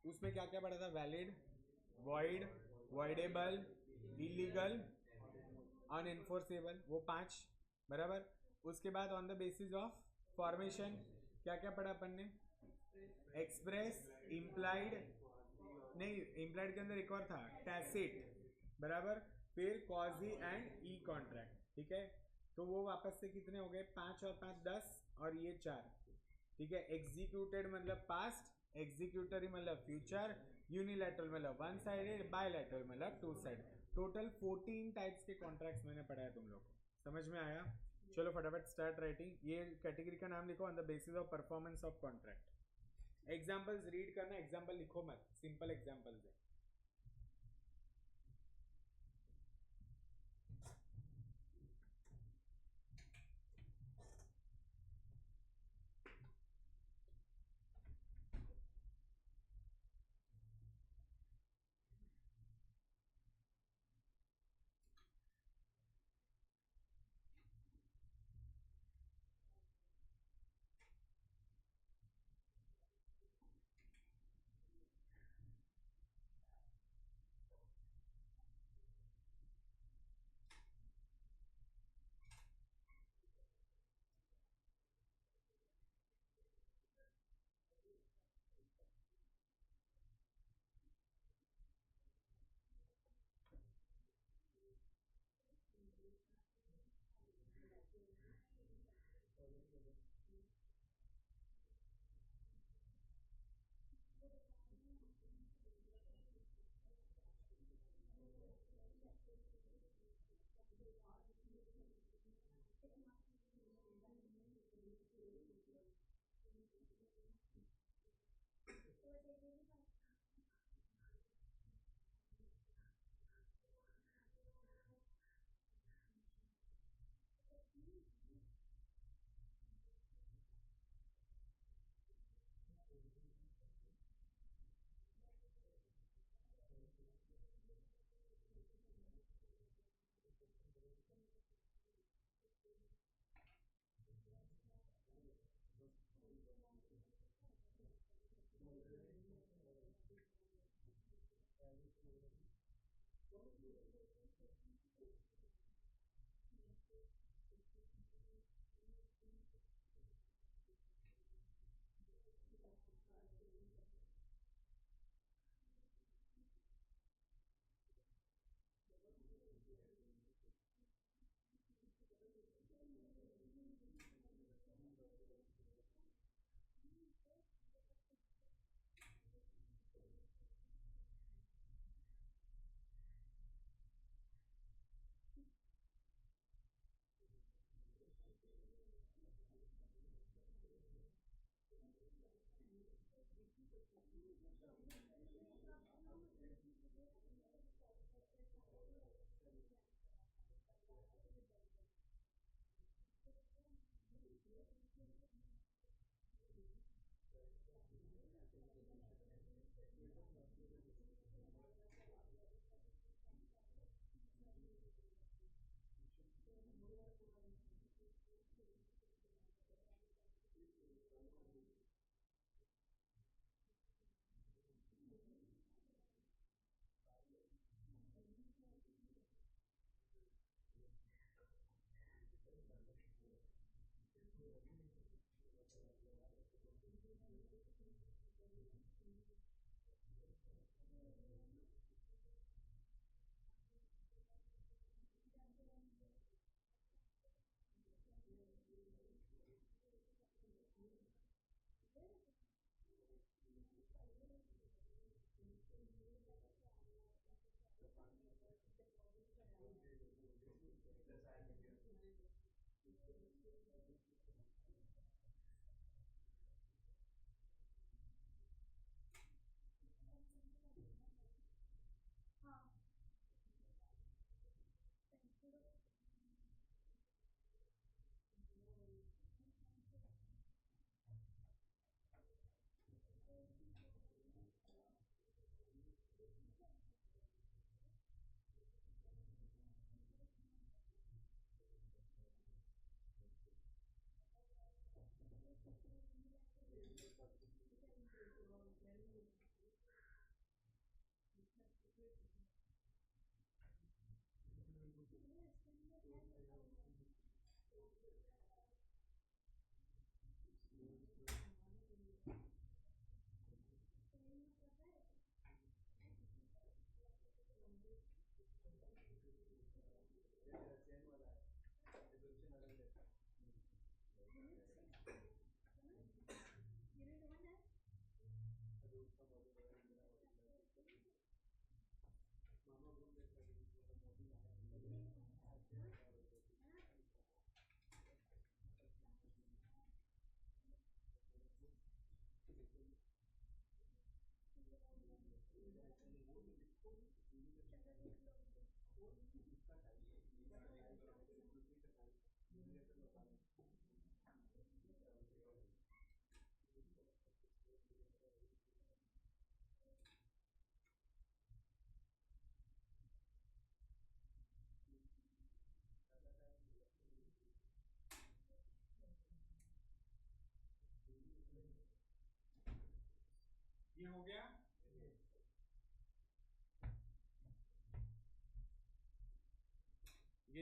उसमें क्या क्या पढ़ा था? वैलिड, वॉइड, वॉइडेबल, इलीगल, अनएनफोर्सेबल, वो 5, बराबर। उसके बाद on the basis of formation क्या क्या पढ़ा अपन ने? एक्सप्रेस, इम्प्लाइड, नहीं इम्प्लाइड के अंदर एक और था टैसिट, बराबर। फिर कॉजी एंड ई कॉन्ट्रैक्ट, ठीक है। तो वो वापस से कितने हो गए? 5 और 5 10, और ये 4, ठीक है। एग्जीक्यूटेड मतलब पास्ट, एग्जीक्यूटरी मतलब फ्यूचर, यूनिलैटरल मतलब वन साइडेड, बायलैटरल मतलब टू साइड। टोटल 14 टाइप्स के कॉन्ट्रैक्ट्स मैंने पढ़ाया तुम लोग को। समझ में आया? चलो फटाफट स्टार्ट राइटिंग। ये कैटेगरी का नाम लिखो on the basis of performance of contract. Examples read करना, एग्जाम्पल लिखो मत, सिंपल एग्जाम्पल्स है।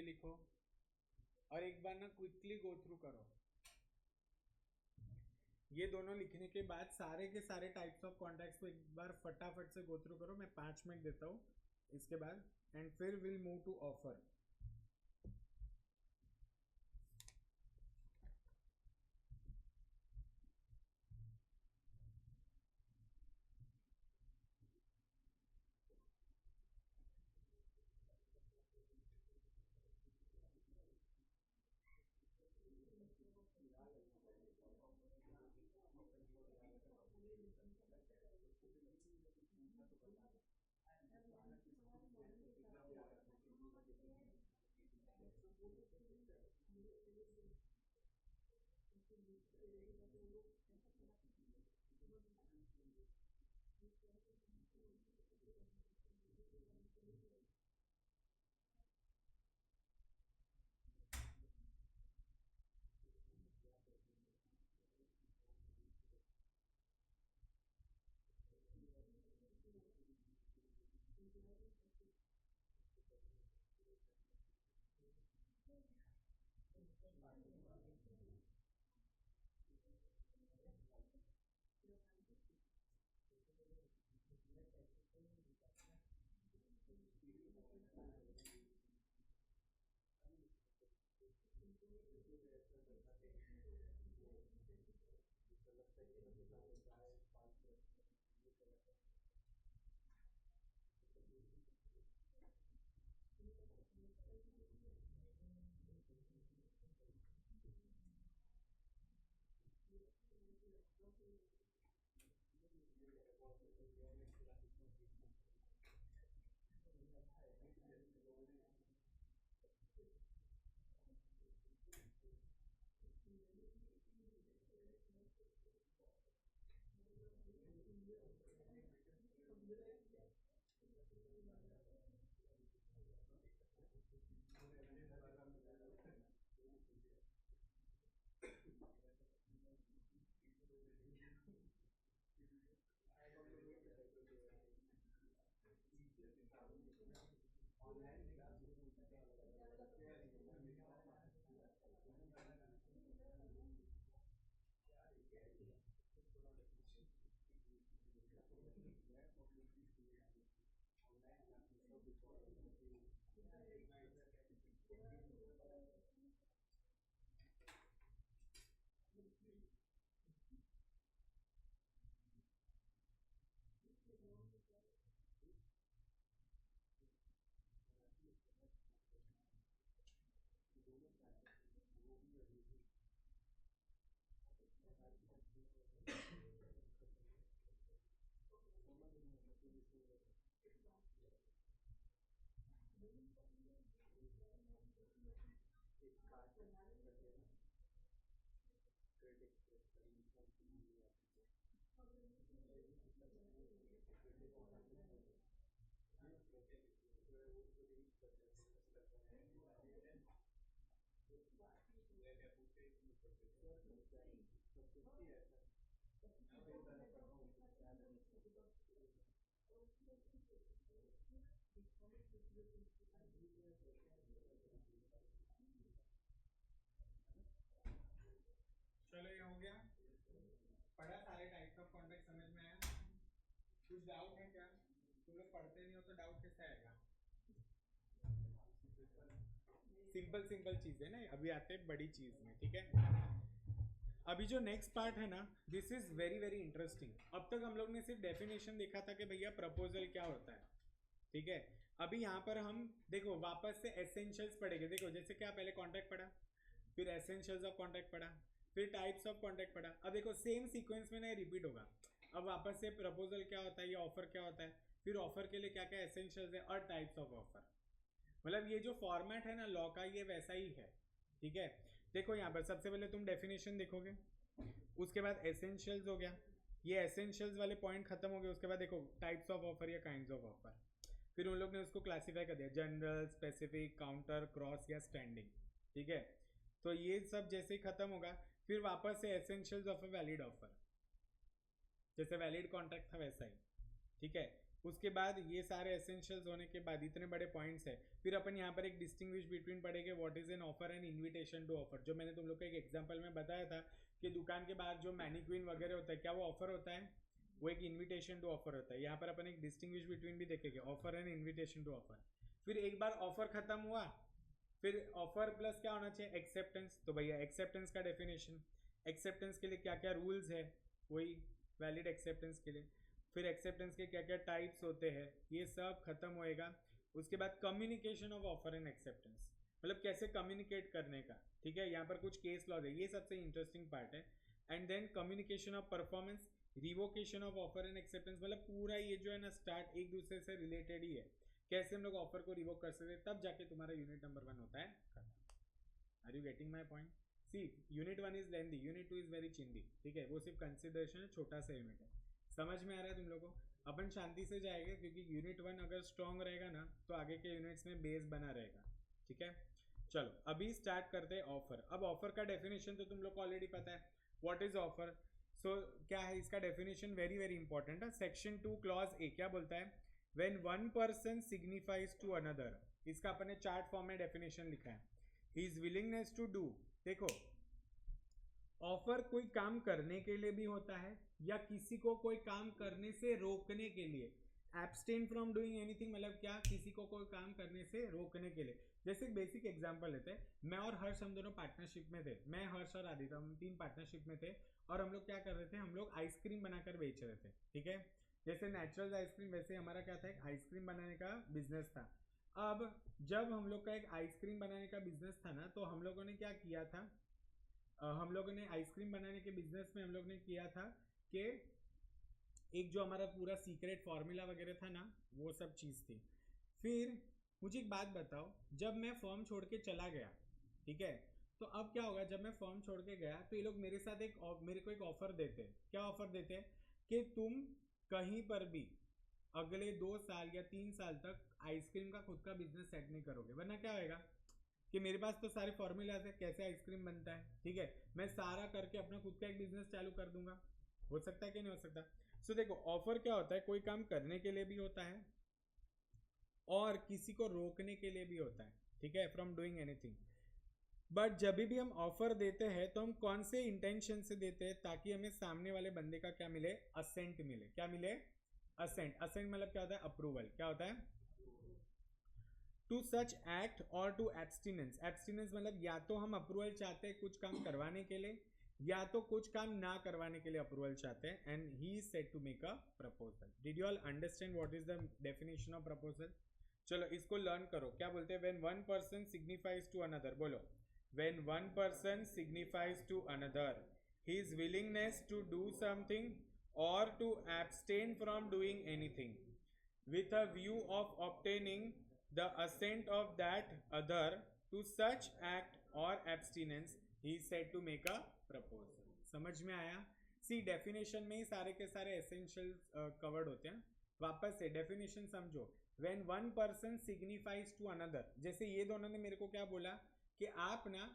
लिखो और एक बार ना क्विकली गो थ्रू करो। ये दोनों लिखने के बाद सारे के सारे टाइप्स ऑफ कॉन्ट्रैक्ट्स को एक बार फटाफट से गो थ्रू करो। मैं 5 मिनट देता हूँ इसके बाद, एंड फिर विल मूव टू ऑफर। चलो ये हो गया, पढ़ा सारे टाइप्स ऑफ कॉन्ट्रैक्ट समझ में आया? कुछ डाउट है क्या? तुम लोग पढ़ते नहीं हो तो डाउट कैसे आएगा? सिंपल सिंपल चीज है ना, अभी आते हैं बड़ी चीज में, ठीक है? अभी जो नेक्स्ट पार्ट है ना, this is very very interesting. अब तक हम लोग ने सिर्फ डेफिनेशन देखा था कि भैया प्रपोजल क्या होता है, ठीक है? अभी यहाँ पर हम देखो वापस से एसेंशियल्स पढ़ेंगे। देखो जैसे क्या, पहले कॉन्ट्रैक्ट पढ़ा, फिर एसेंशियल्स ऑफ कॉन्ट्रैक्ट पढ़ा, फिर टाइप्स ऑफ कॉन्ट्रैक्ट पढ़ा। अब देखो सेम सीक्वेंस में नहीं रिपीट होगा। अब वापस से प्रपोजल क्या होता है, ये ऑफर क्या होता है, फिर ऑफर के लिए क्या क्या एसेंशियल्स है और टाइप्स ऑफ ऑफर। मतलब ये जो फॉर्मेट है ना लॉ का, ये वैसा ही है, ठीक है? देखो यहाँ पर सबसे पहले तुम डेफिनेशन देखोगे, उसके बाद एसेंशियल्स हो गया, ये एसेंशियल्स वाले पॉइंट खत्म हो गए। उसके बाद देखो टाइप्स ऑफ ऑफर या काइंड्स ऑफ ऑफर, फिर उन लोग ने उसको क्लासीफाई कर दिया, जनरल, स्पेसिफिक, काउंटर, क्रॉस या स्टैंडिंग, ठीक है? तो ये सब जैसे ही खत्म होगा, फिर वापस से essentials of a valid offer, जैसे वैलिड कॉन्ट्रैक्ट था वैसा ही, ठीक है? उसके बाद ये सारे एसेंशियल्स होने के बाद इतने बड़े पॉइंट्स है, फिर अपन यहाँ पर एक डिस्टिंग्विश बिटवीन पढ़ेंगे what is an offer and invitation to offer. जो मैंने तुम लोग को एक एग्जांपल में बताया था कि दुकान के बाहर जो मैनिक्विन वगैरह होता है, क्या वो ऑफर होता है? वो एक इन्विटेशन टू ऑफर होता है। यहाँ पर अपन एक डिस्टिंग्विश बिटवीन भी देखेंगे, offer and invitation to offer. फिर एक बार ऑफर खत्म हुआ, फिर ऑफर प्लस क्या होना चाहिए? एक्सेप्टेंस। तो भैया एक्सेप्टेंस का डेफिनेशन, एक्सेप्टेंस के लिए क्या क्या रूल्स है, वही वैलिड एक्सेप्टेंस के लिए। फिर एक्सेप्टेंस के क्या क्या टाइप्स होते हैं, ये सब खत्म होएगा। उसके बाद communication of offer and acceptance, मतलब कैसे कम्युनिकेट करने का, ठीक है। यहाँ पर कुछ केस लॉज है, ये सबसे इंटरेस्टिंग पार्ट है। And then communication of performance, revocation of offer and acceptance, मतलब पूरा ये जो है ना स्टार्ट एक दूसरे से रिलेटेड ही है, कैसे हम लोग ऑफर को रिवोक कर सकते हैं, तब जाके तुम्हारा यूनिट नंबर 1 होता है खत्म। Are you getting my point? See unit 1 is lengthy, unit 2 is very चिंदी, ठीक है। वो सिर्फ कंसिडरेशन है, छोटा सा यूनिट है। समझ में आ रहा है तुम लोगों को? अपन शांति से जाएंगे क्योंकि यूनिट 1 अगर स्ट्रॉन्ग रहेगा ना तो आगे के यूनिट्स में बेस बना रहेगा, ठीक है। चलो अभी स्टार्ट करते हैं ऑफर। अब ऑफर का डेफिनेशन तो तुम लोग को ऑलरेडी पता है, व्हाट इज ऑफर। सो क्या है इसका डेफिनेशन? वेरी वेरी इंपॉर्टेंट है। सेक्शन 2 क्लॉज ए क्या बोलता है? When one person signifies to another, इसका अपन ने चार्ट फॉर्म में डेफिनेशन लिखा है, हिज विलिंगनेस टू डू। देखो ऑफर कोई काम करने के लिए भी होता है या किसी को कोई काम करने से रोकने के लिए। एब्सटेन फ्रॉम डूइंग एनीथिंग मतलब क्या? किसी को कोई काम करने से रोकने के लिए। जैसे एक बेसिक एग्जांपल लेते हैं, मैं और हर्ष हम दोनों पार्टनरशिप में थे, मैं हर्ष और आदित्य हम 3 पार्टनरशिप में थे और हम लोग क्या कर रहे थे, हम लोग आइसक्रीम बनाकर बेच रहे थे, ठीक है। जैसे नेचुरल आइसक्रीम, वैसे हमारा क्या था, एक आइसक्रीम बनाने का बिजनेस था। अब जब हम लोग का एक आइसक्रीम बनाने का बिजनेस था ना, तो हम लोगों ने क्या किया था, हम लोगों ने आइसक्रीम बनाने के बिजनेस में हम लोग ने किया था कि एक जो हमारा पूरा सीक्रेट फार्मूला वगैरह था ना, वो सब चीज़ थी। फिर मुझे एक बात बताओ, जब मैं फॉर्म छोड़ के चला गया, ठीक है, तो अब क्या होगा, जब मैं फॉर्म छोड़ के गया तो ये लोग मेरे साथ मेरे को एक ऑफर देते। क्या ऑफर देते? कि तुम कहीं पर भी अगले 2 साल या 3 साल तक आइसक्रीम का खुद का बिजनेस सेट नहीं करोगे, वरना क्या होगा कि मेरे पास तो सारे फॉर्मूलाज है कैसे आइसक्रीम बनता है, ठीक है, मैं सारा करके अपना खुद का एक बिजनेस चालू कर दूंगा। हो सकता है कि नहीं हो सकता? सो देखो ऑफर क्या होता है, कोई काम करने के लिए भी होता है और किसी को रोकने के लिए भी होता है, ठीक है, फ्रॉम डूइंग एनीथिंग। बट जब भी हम ऑफर देते हैं तो हम कौन से इंटेंशन से देते हैं? ताकि हमें सामने वाले बंदे का क्या मिले? असेंट मिले। क्या मिले? असेंट। असेंट मतलब क्या होता है? अप्रूवल। क्या होता है? टू सच एक्ट और टू एब्सटिनेंस। एब्सटिनेंस मतलब या तो हम अप्रूवल चाहते हैं कुछ काम करवाने के लिए, या तो कुछ काम ना करवाने के लिए अप्रूवल चाहते हैं। And he is said to make a proposal. Did you all understand what is the definition of proposal? चलो इसको लर्न करो। क्या बोलते हैं? When one person signifies to another, बोलो, when one person signifies to another his willingness to do something or to abstain from doing anything with a view of obtaining the assent of that other to such act or abstinence, he is said to make a proposal. समझ में आया? सी definition में ही सारे के सारे essentials covered होते हैं। वापस से डेफिनेशन समझो। When one person signifies to another, जैसे ये दोनों ने मेरे को क्या बोला कि आप ना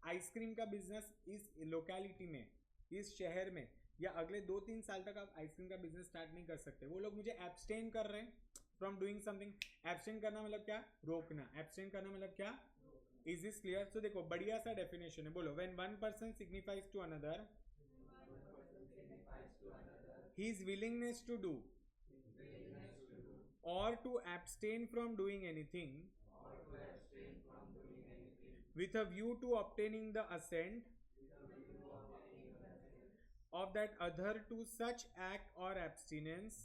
आइसक्रीम का बिजनेस इस लोकेलिटी में, इस शहर में या अगले 2-3 साल तक आप आइसक्रीम का बिजनेस स्टार्ट नहीं कर सकते। वो लोग मुझे एब्सटेन कर रहे हैं फ्रॉम डूइंग समथिंग। एब्सटेन करना मतलब क्या? रोकना। एब्सटेन करना मतलब क्या? Is this clear? सो देखो बढ़िया सा डेफिनेशन है, बोलो, when one person signifies to another his willingness to do or to abstain from doing anything with a view to obtaining the assent of that other to such act or abstinence,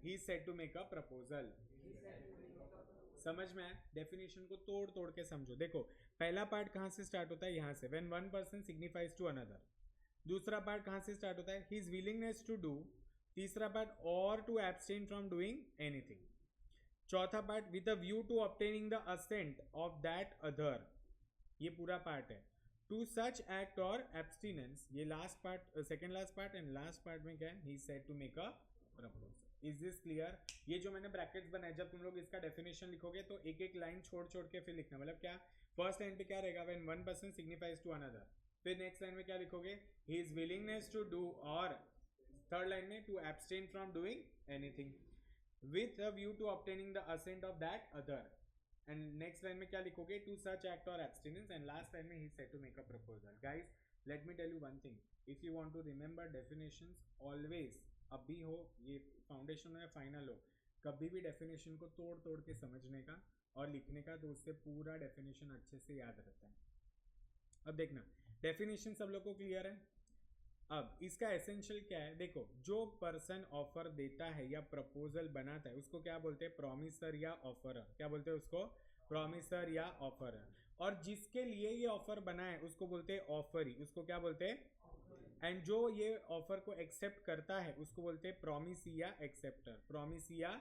he is said to make a proposal. समझ में आया? Definition को तोड़ तोड़ के समझो। देखो पहला पार्ट कहाँ से स्टार्ट होता है? यहाँ से, when one person signifies to another. दूसरा पार्ट कहाँ से स्टार्ट होता है? His willingness to do. तीसरा part or to abstain from doing anything. चौथा part with a view to obtaining the assent of that other, ये पूरा पार्ट है। To such act or abstinence, ये last part, second last part. And last part में क्या है? He said to make a proposal. Is this clear? ये जो मैंने ब्रैकेट्स बनाए, जब तुम लोग इसका डेफिनेशन लिखोगे तो एक एक लाइन छोड़ छोड़ के फिर लिखना। मतलब क्या? फर्स्ट लाइन पे क्या रहेगा? When one person signifies to another. फिर नेक्स्ट लाइन में क्या लिखोगे? He is willingness to do और थर्ड लाइन में to abstain from doing anything with a view to obtaining the assent of that other. And next line में क्या लिखोगे? To such act और एब्सटेनेंस. एंड लास्ट लाइन में he said to make a proposal. Guys let me tell you one thing, if you want to remember definitions always, अभी हो ये foundation हो या फाइनल हो, कभी भी डेफिनेशन को तोड़ तोड़ के समझने का और लिखने का, तो उससे पूरा डेफिनेशन अच्छे से याद रहता है. अब देखना डेफिनेशन सब लोग को क्लियर है. अब इसका एसेंशियल क्या है? देखो, जो पर्सन ऑफर देता है या प्रपोजल बनाता है उसको क्या बोलते हैं? प्रॉमिसर या ऑफरर. क्या बोलते हैं उसको? प्रॉमिसर या ऑफरर. और जिसके लिए ये ऑफर बना है उसको बोलते हैं ऑफरी. उसको क्या बोलते हैं? एंड जो ये ऑफर को एक्सेप्ट करता है उसको बोलते हैं प्रॉमिसी या एक्सेप्टर. प्रॉमिसी या,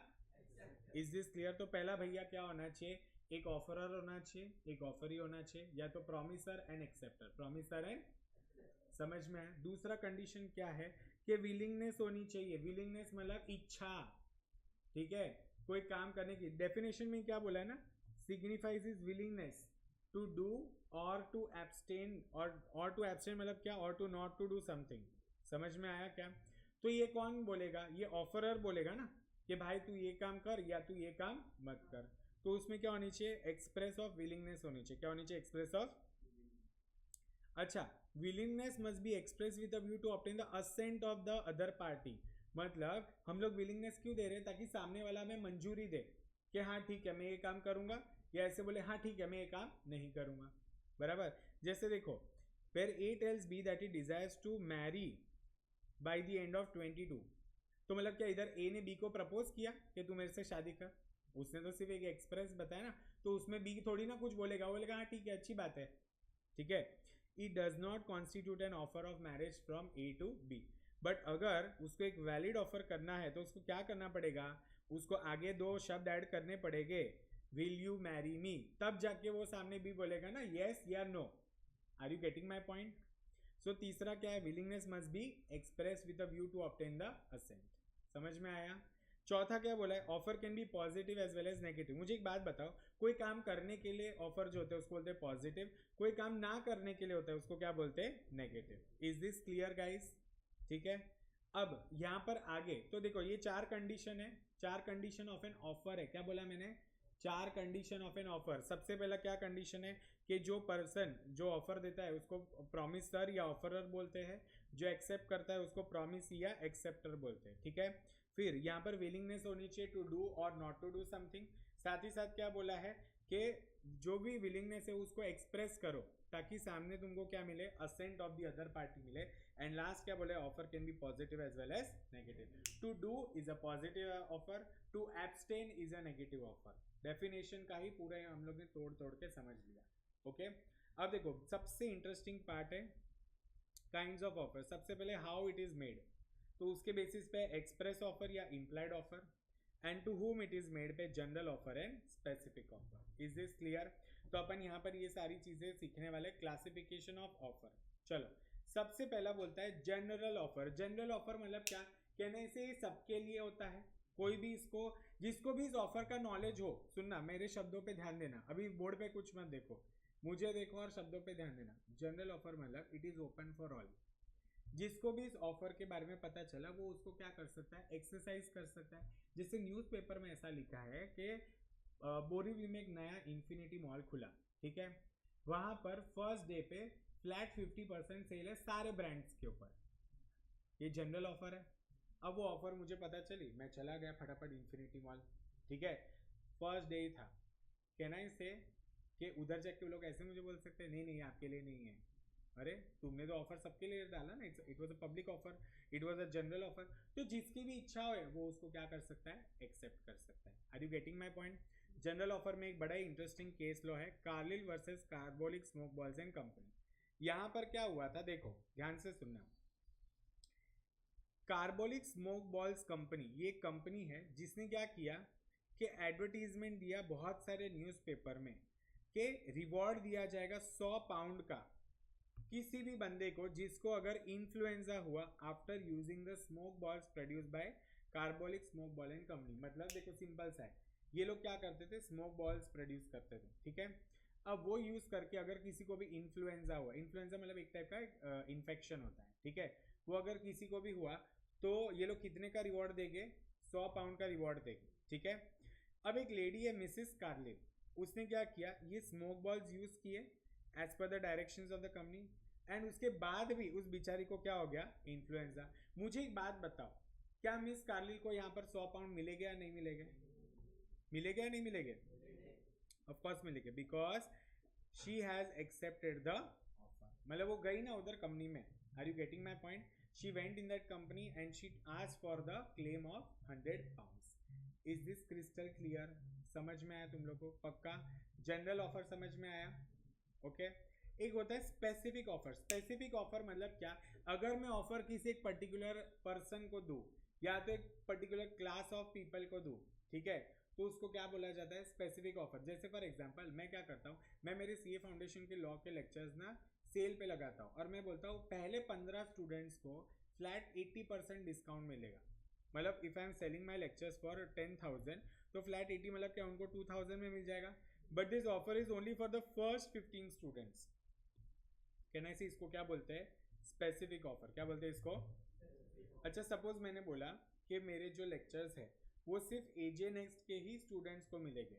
इज दिस क्लियर? तो पहला भैया क्या होना चाहिए? एक ऑफरर होना चाहिए, एक ऑफरी होना चाहिए, या तो promiser and acceptor. Promiser and, समझ में आया? दूसरा कंडीशन क्या है कि विलिंगनेस होनी चाहिए. विलिंगनेस मतलब इच्छा, ठीक है, कोई काम करने की. डेफिनेशन में क्या बोला है ना? Signifies is willingness to do और टू एब्सटेन. और टू एब्सटेन मतलब क्या? और to not to do something. समझ में आया क्या? तो ये कौन बोलेगा? ये ऑफरर बोलेगा ना कि भाई तू ये काम कर या तू ये काम मत कर. तो उसमें क्या होनी चाहिए? एक्सप्रेस ऑफ विलिंगनेस होनी चाहिए. क्या होनी चाहिए? Express of. अच्छा, willingness must be express with a view to obtain the assent of the other party. मतलब हम लोग विलिंगनेस क्यों दे रहे हैं? ताकि सामने वाला हमें मंजूरी दे कि हाँ ठीक है मैं ये काम करूंगा, या ऐसे बोले हाँ ठीक है मैं ये काम नहीं करूंगा. बराबर. जैसे देखो, where A tells B that he desires to marry by the end of 22. तो मतलब क्या इधर ए ने बी को प्रपोज किया कि तू मेरे से शादी कर. उसने तो सिर्फ एक एक्सप्रेस बताया ना, तो उसमें बी थोड़ी ना कुछ बोलेगा. वो बोलेगा हाँ ठीक है अच्छी बात है. ठीक है. It does not constitute an offer of marriage from A to B. But अगर उसको एक वैलिड ऑफर करना है तो उसको क्या करना पड़ेगा? उसको आगे दो शब्द ऐड करने पड़ेंगे. Will you marry me? तब जाके वो सामने भी बोलेगा ना येस या no. Are you getting my point? So तीसरा क्या है? Willingness must be express with a view to obtain the assent. समझ में आया? चौथा क्या बोला है? Offer can be positive as well as negative. मुझे एक बात बताओ, कोई काम करने के लिए ऑफर जो होते हैं उसको बोलते हैं पॉजिटिव, कोई काम ना करने के लिए होता है उसको क्या बोलते हैं? Negative. Is this clear guys? ठीक है. अब यहां पर आगे तो देखो ये चार कंडीशन है. चार कंडीशन ऑफ एन ऑफर है. क्या बोला मैंने? चार कंडीशन ऑफ एन ऑफर. सबसे पहला क्या कंडीशन है कि जो पर्सन जो ऑफर देता है उसको प्रॉमिसर या ऑफरर बोलते हैं. जो एक्सेप्ट करता है उसको प्रॉमिसी या एक्सेप्टर बोलते हैं. ठीक है. फिर यहाँ पर विलिंगनेस होनी चाहिए टू डू और नॉट टू डू समथिंग. साथ ही साथ क्या बोला है कि जो भी विलिंगनेस है उसको एक्सप्रेस करो ताकि सामने तुमको क्या मिले? Assent of the other party मिले. एंड लास्ट क्या बोले? Offer can be positive as well as negative. To do is a positive offer, to abstain is a negative offer. Definition का ही पूरा हम लोग ने तोड़ तोड़ के समझ लिया. ओके. अब देखो सबसे इंटरेस्टिंग पार्ट है काइंड्स ऑफ ऑफर. सबसे पहले हाउ इट इज मेड. तो उसके बेसिस पे एक्सप्रेस ऑफर या implied offer. And to whom it is made पे general offer and specific offer. Is this clear? तो अपन यहाँ पर ये सारी चीजें सीखने वाले. Classification of offer. चलो सबसे पहला बोलता है जनरल ऑफर. जनरल ऑफर मतलब क्या? कहने से सबके लिए होता है. कोई भी इसको, जिसको भी इस ऑफर का नॉलेज हो, सुनना मेरे शब्दों पे ध्यान देना, अभी बोर्ड पे कुछ मत देखो, मुझे देखो और शब्दों पे ध्यान देना. जनरल ऑफर मतलब it is open for all. जिसको भी इस ऑफर के बारे में पता चला वो उसको क्या कर सकता है? एक्सरसाइज कर सकता है. जैसे न्यूज़पेपर में ऐसा लिखा है कि बोरीवली में एक नया इन्फिनिटी मॉल खुला. ठीक है. वहां पर फर्स्ट डे पे फ्लैट 50% सेल है सारे ब्रांड्स के ऊपर. ये जनरल ऑफर है. अब वो ऑफर मुझे पता चली, मैं चला गया फटाफट इन्फिनिटी मॉल. ठीक है. फर्स्ट डे ही था. कैन आई से कि उधर जाके वो लोग ऐसे मुझे बोल सकते हैं नहीं नहीं आपके लिए नहीं है. अरे तुमने तो ऑफर सबके लिए डाला ना. It was a public offer, it was a general offer. तो जिसकी भी इच्छा हो वो उसको क्या कर सकता है? एक्सेप्ट कर सकता है. Are you getting my point? General offer में एक बड़ा ही इंटरेस्टिंग केस लॉ है, Carlill versus Carbolic smoke balls and Company. यहां पर क्या हुआ था देखो ध्यान से सुनना. कार्बोलिक स्मोक बॉल्स कंपनी ये कंपनी है जिसने क्या किया कि एडवर्टीजमेंट दिया बहुत सारे न्यूज़पेपर में कि रिवॉर्ड दिया जाएगा 100 पाउंड का किसी भी बंदे को जिसको अगर इन्फ्लुएंजा हुआ after using the smoke balls produce by carbolic smoke ball and company. मतलब देखो सिंपल सा है, ये लोग क्या करते थे? स्मोक बॉल्स प्रोड्यूस करते थे. ठीक है. अब वो यूज करके अगर किसी को भी इन्फ्लुएंजा हुआ, इन्फ्लुएंजा मतलब एक टाइप का इन्फेक्शन होता है. ठीक है. वो अगर किसी को भी हुआ तो ये लोग कितने का रिवॉर्ड देंगे? 100 पाउंड का रिवॉर्ड देंगे, ठीक है। अब एक लेडी है मिसिस कार्लिन, उसने क्या किया, ये स्मोक बॉल्स यूज किए as per the directions of the company, and उसके बाद भी उस बिचारी को क्या हो गया? इन्फ्लुएंजा। मुझे एक बात बताओ, क्या मिस कार्लिन को यहाँ पर 100 पाउंड मिलेगा या नहीं मिलेगा? मिलेगा या नहीं मिलेगा? ऑफ कोर्स मिलेगा, because she has accepted the offer. मतलब वो गई ना उधर कंपनी में, are you getting my point? She went in that company and she asked for the claim of 100 pounds. Is this crystal clear? समझ में आया तुम लोग को? पक्का? जनरल ऑफर समझ में आया? ओके एक होता है स्पेसिफिक ऑफर। स्पेसिफिक ऑफर मतलब क्या? अगर मैं ऑफर किसी एक पर्टिकुलर पर्सन को दूं या तो एक पर्टिकुलर क्लास ऑफ पीपल को दूं, ठीक है, तो उसको क्या बोला जाता है? Specific offer. जैसे फॉर एग्जांपल मैं क्या करता हूँ, मैं मेरे सीए फाउंडेशन के लॉ के लेक्चर्स ना सेल पे लगाता हूँ और मैं बोलता हूँ पहले 15 स्टूडेंट्स को फ्लैट 80% डिस्काउंट मिलेगा। मतलब if I am selling my lectures for 10,000 तो फ्लैट 80 मतलब क्या उनको 2,000 में मिल जाएगा। But this offer is only for the first 15 students. Can I see? इसको क्या बोलते हैं? Specific offer. क्या बोलते हैं इसको? अच्छा सपोज मैंने बोला कि मेरे जो लेक्चर्स है वो सिर्फ एजे नेक्स्ट के ही स्टूडेंट्स को मिलेंगे,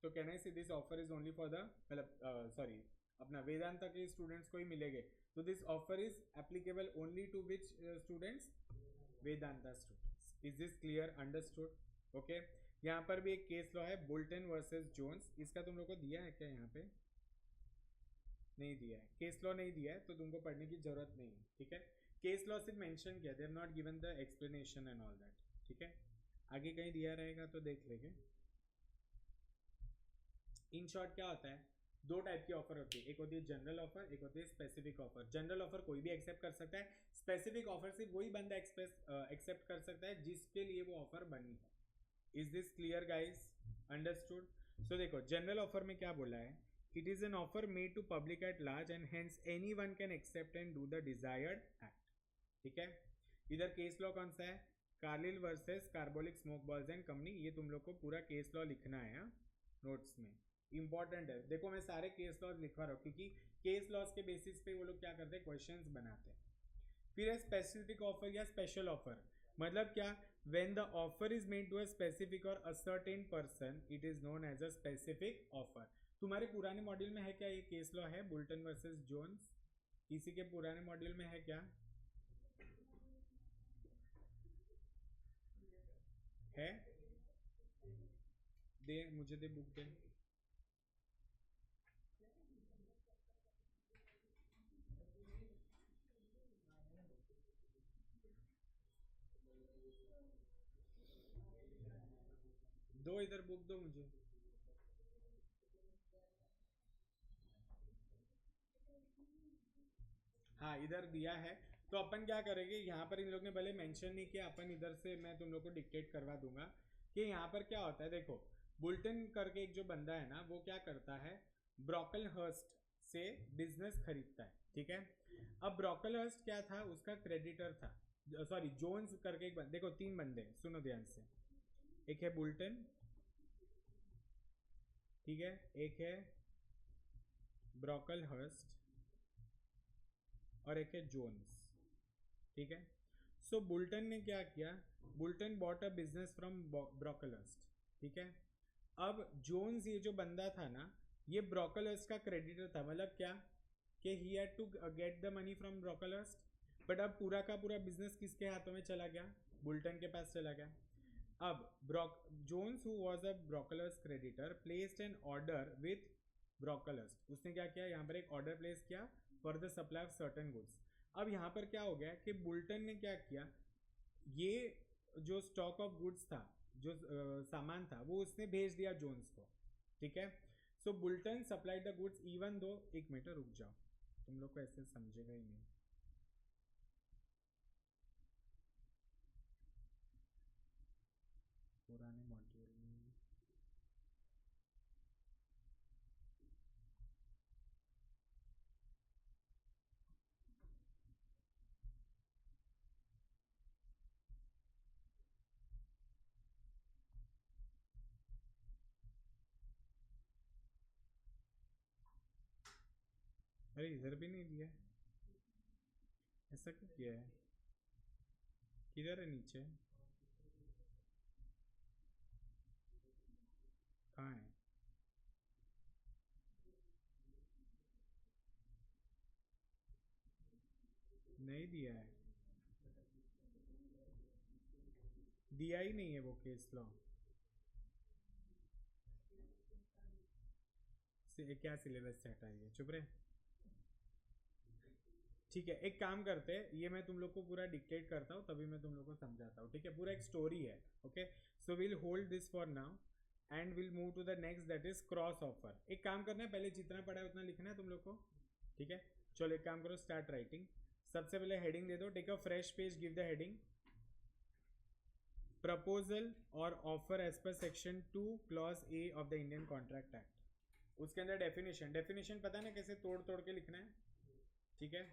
तो can I see this offer is only for the, मतलब सॉरी अपना वेदांता के स्टूडेंट्स को ही मिलेंगे, तो this offer is applicable only to which students? Vedanta students. Is this clear? Understood? Okay यहाँ पर भी एक केस लॉ है, बोल्टन वर्सेस जोन्स। इसका तुम लोग को दिया है क्या? यहाँ पे नहीं दिया है, केस लॉ नहीं दिया है, तो तुमको पढ़ने की जरूरत नहीं है, ठीक है। केस लॉ सिर्फ मेंशन किया, they have not given the explanation and all that, ठीक है। आगे कहीं दिया रहेगा तो देख लेंगे। इन शॉर्ट क्या होता है, दो टाइप की ऑफर होती है, एक होती है जनरल ऑफर, एक होती है स्पेसिफिक ऑफर। जनरल ऑफर कोई भी एक्सेप्ट कर सकता है, स्पेसिफिक ऑफर सिर्फ वही बंदा एक्सेप्ट कर सकता है जिसके लिए वो ऑफर बनी है। Is this clear guys? Understood? So देखो जनरल ऑफर में क्या बोला है, it is an offer made to public at large and hence anyone can accept and do the desired act, ठीक है। इधर केस लॉ कौन सा है? Carlill versus Carbolic smoke balls and company. ये तुम लोग को पूरा केस लॉ लिखना है नोट्स में, इंपॉर्टेंट है। देखो मैं सारे केस लॉज लिखवा रहा हूँ क्योंकि केस लॉज के बेसिस पे वो लोग क्या करते हैं, क्वेश्चंस बनाते हैं। फिर है स्पेसिफिक ऑफर या स्पेशल ऑफर। मतलब क्या? When the offer is made to a specific or a certain person it is known as a specific offer. तुम्हारे पुराने मॉड्यूल में है क्या ये केस लॉ? है बोल्टन वर्सेस जोन्स? किसी के पुराने मॉड्यूल में है क्या? है? दे मुझे दे बुक दे। दो इधर बुक दो मुझे। हाँ इधर दिया है। तो अपन क्या करेंगे, यहाँ पर इन लोग ने भले मेंशन नहीं किया, अपन इधर से मैं तुम लोग को डिक्टेट करवा दूंगा कि यहाँ पर क्या होता है। देखो बुल्टन करके एक जो बंदा है ना, वो क्या करता है, ब्रोकलहर्स्ट से बिजनेस खरीदता है, ठीक है। अब ब्रोकलहर्स्ट क्या था, उसका क्रेडिटर था, सॉरी जोन्स करके एक देखो तीन बंदे, सुनो ध्यान से। एक है बुल्टन, ठीक है, एक है ब्रोकलहर्स्ट और एक है जोन्स, ठीक है। सो बुल्टन ने क्या किया, बुल्टन बॉट अ बिजनेस फ्रॉम ब्रोकलहर्स्ट, ठीक है। अब जोन्स ये जो बंदा था ना, ये ब्रोकलहर्स्ट का क्रेडिटर था। मतलब क्या कि he had to get the money from Brocklehurst, but अब पूरा का पूरा बिजनेस किसके हाथों में चला गया, बुल्टन के पास चला गया। अब Jones who was a Brocklehurst creditor placed an order with Brocklehurst. उसने क्या किया, यहाँ पर एक ऑर्डर प्लेस किया for the supply of certain goods. अब यहाँ पर क्या हो गया कि बुल्टन ने क्या किया, ये जो स्टॉक ऑफ गुड्स था, जो सामान था, वो उसने भेज दिया जोन्स को, ठीक है। So Boulton supply the goods even though, एक मिनट रुक जाओ, तुम लोग को ऐसे समझेगा ही नहीं। पुराने मॉड्यूल में अरे इधर भी नहीं दिया है, ऐसा क्यों किया है? किधर है नीचे? कहाँ है? नहीं दिया है, दिया ही नहीं है वो केस लॉ। क्या सिलेबस से हटाइए, चुप रहे। ठीक है, एक काम करते हैं, ये मैं तुम लोग को पूरा डिक्टेट करता हूँ तभी मैं तुम लोग को समझाता हूँ, ठीक है? पूरा एक स्टोरी है, okay? So will hold this for now and will move to the next, that is cross offer. एक काम करना है, पहले जितना पढ़ा है उतना लिखना है तुम लोग को, ठीक है? चलो एक काम करो, स्टार्ट राइटिंग। सबसे पहले हेडिंग दे दो, take a fresh page, give the heading proposal और offer as per section 2 clause A of the Indian contract Act. उसके अंदर डेफिनेशन, डेफिनेशन पता ना कैसे तोड़ तोड़ के लिखना है, ठीक है?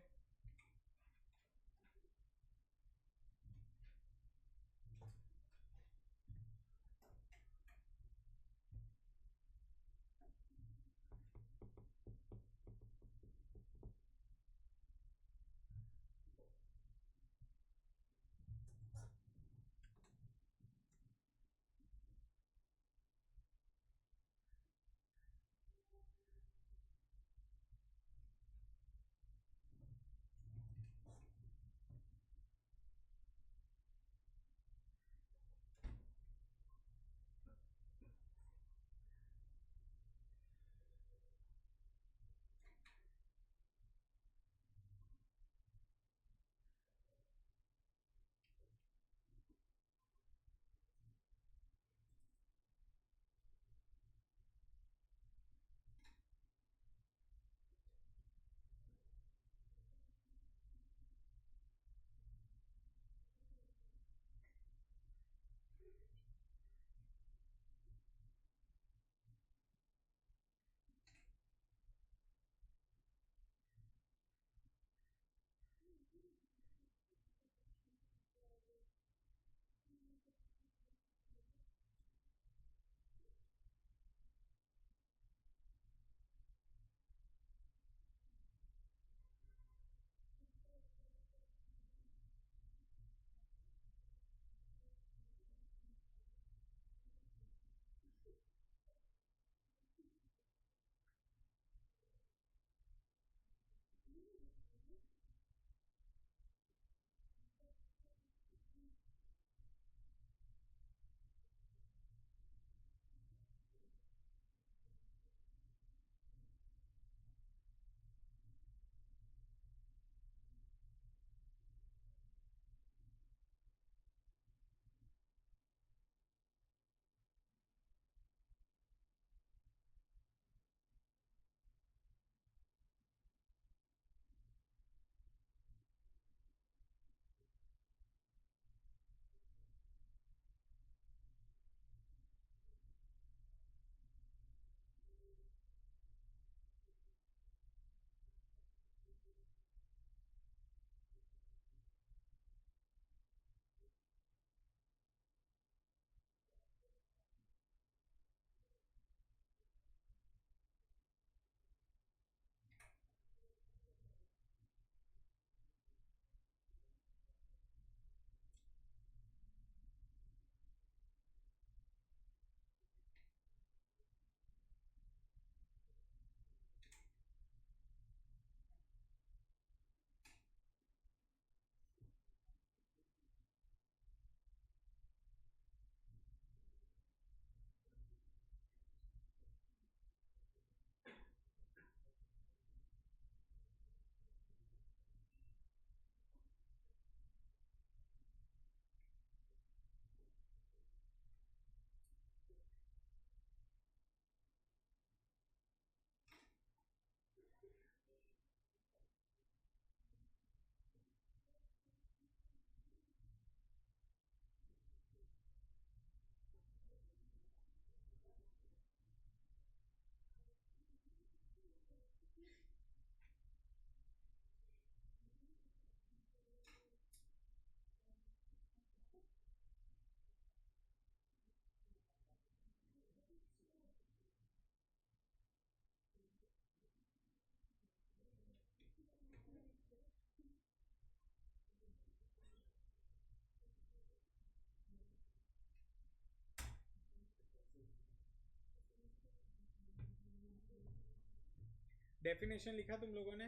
डेफिनेशन लिखा तुम लोगों ने?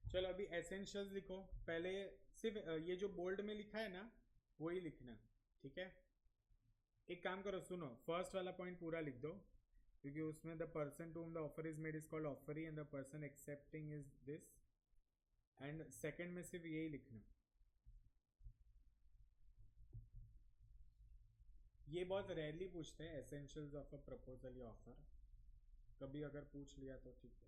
चलो अभी एसेंशियल्स लिखो। पहले सिर्फ ये जो बोल्ड में लिखा है ना वही लिखना, ठीक है? एक काम करो, सुनो, फर्स्ट वाला पॉइंट पूरा लिख दो, क्योंकि उसमें the person to the offer is made is called offeree and the person accepting is this. And second में सिर्फ यही लिखना। ये बहुत रेयरली पूछते हैं एसेंशियल्स ऑफ अ प्रपोजल या ऑफर, कभी अगर पूछ लिया तो ठीक है।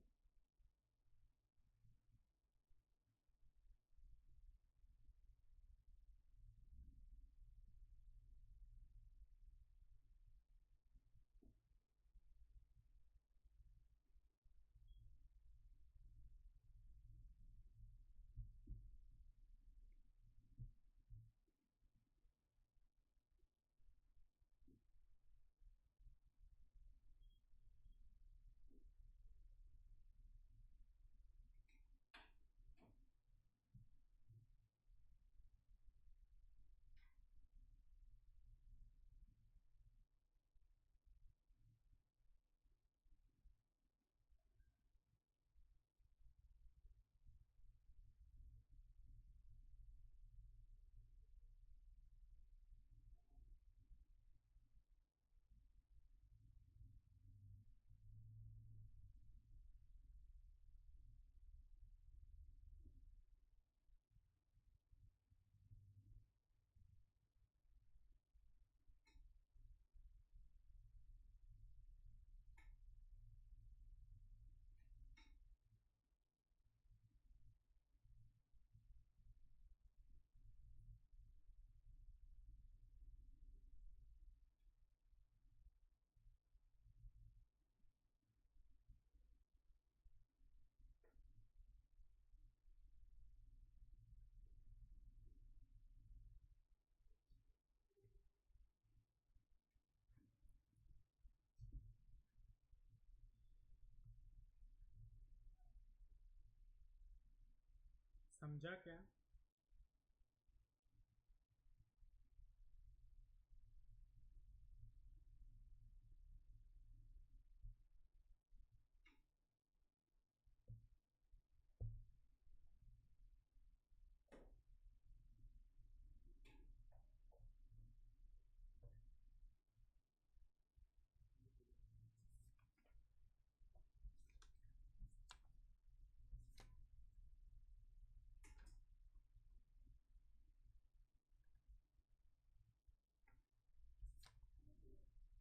समझा क्या?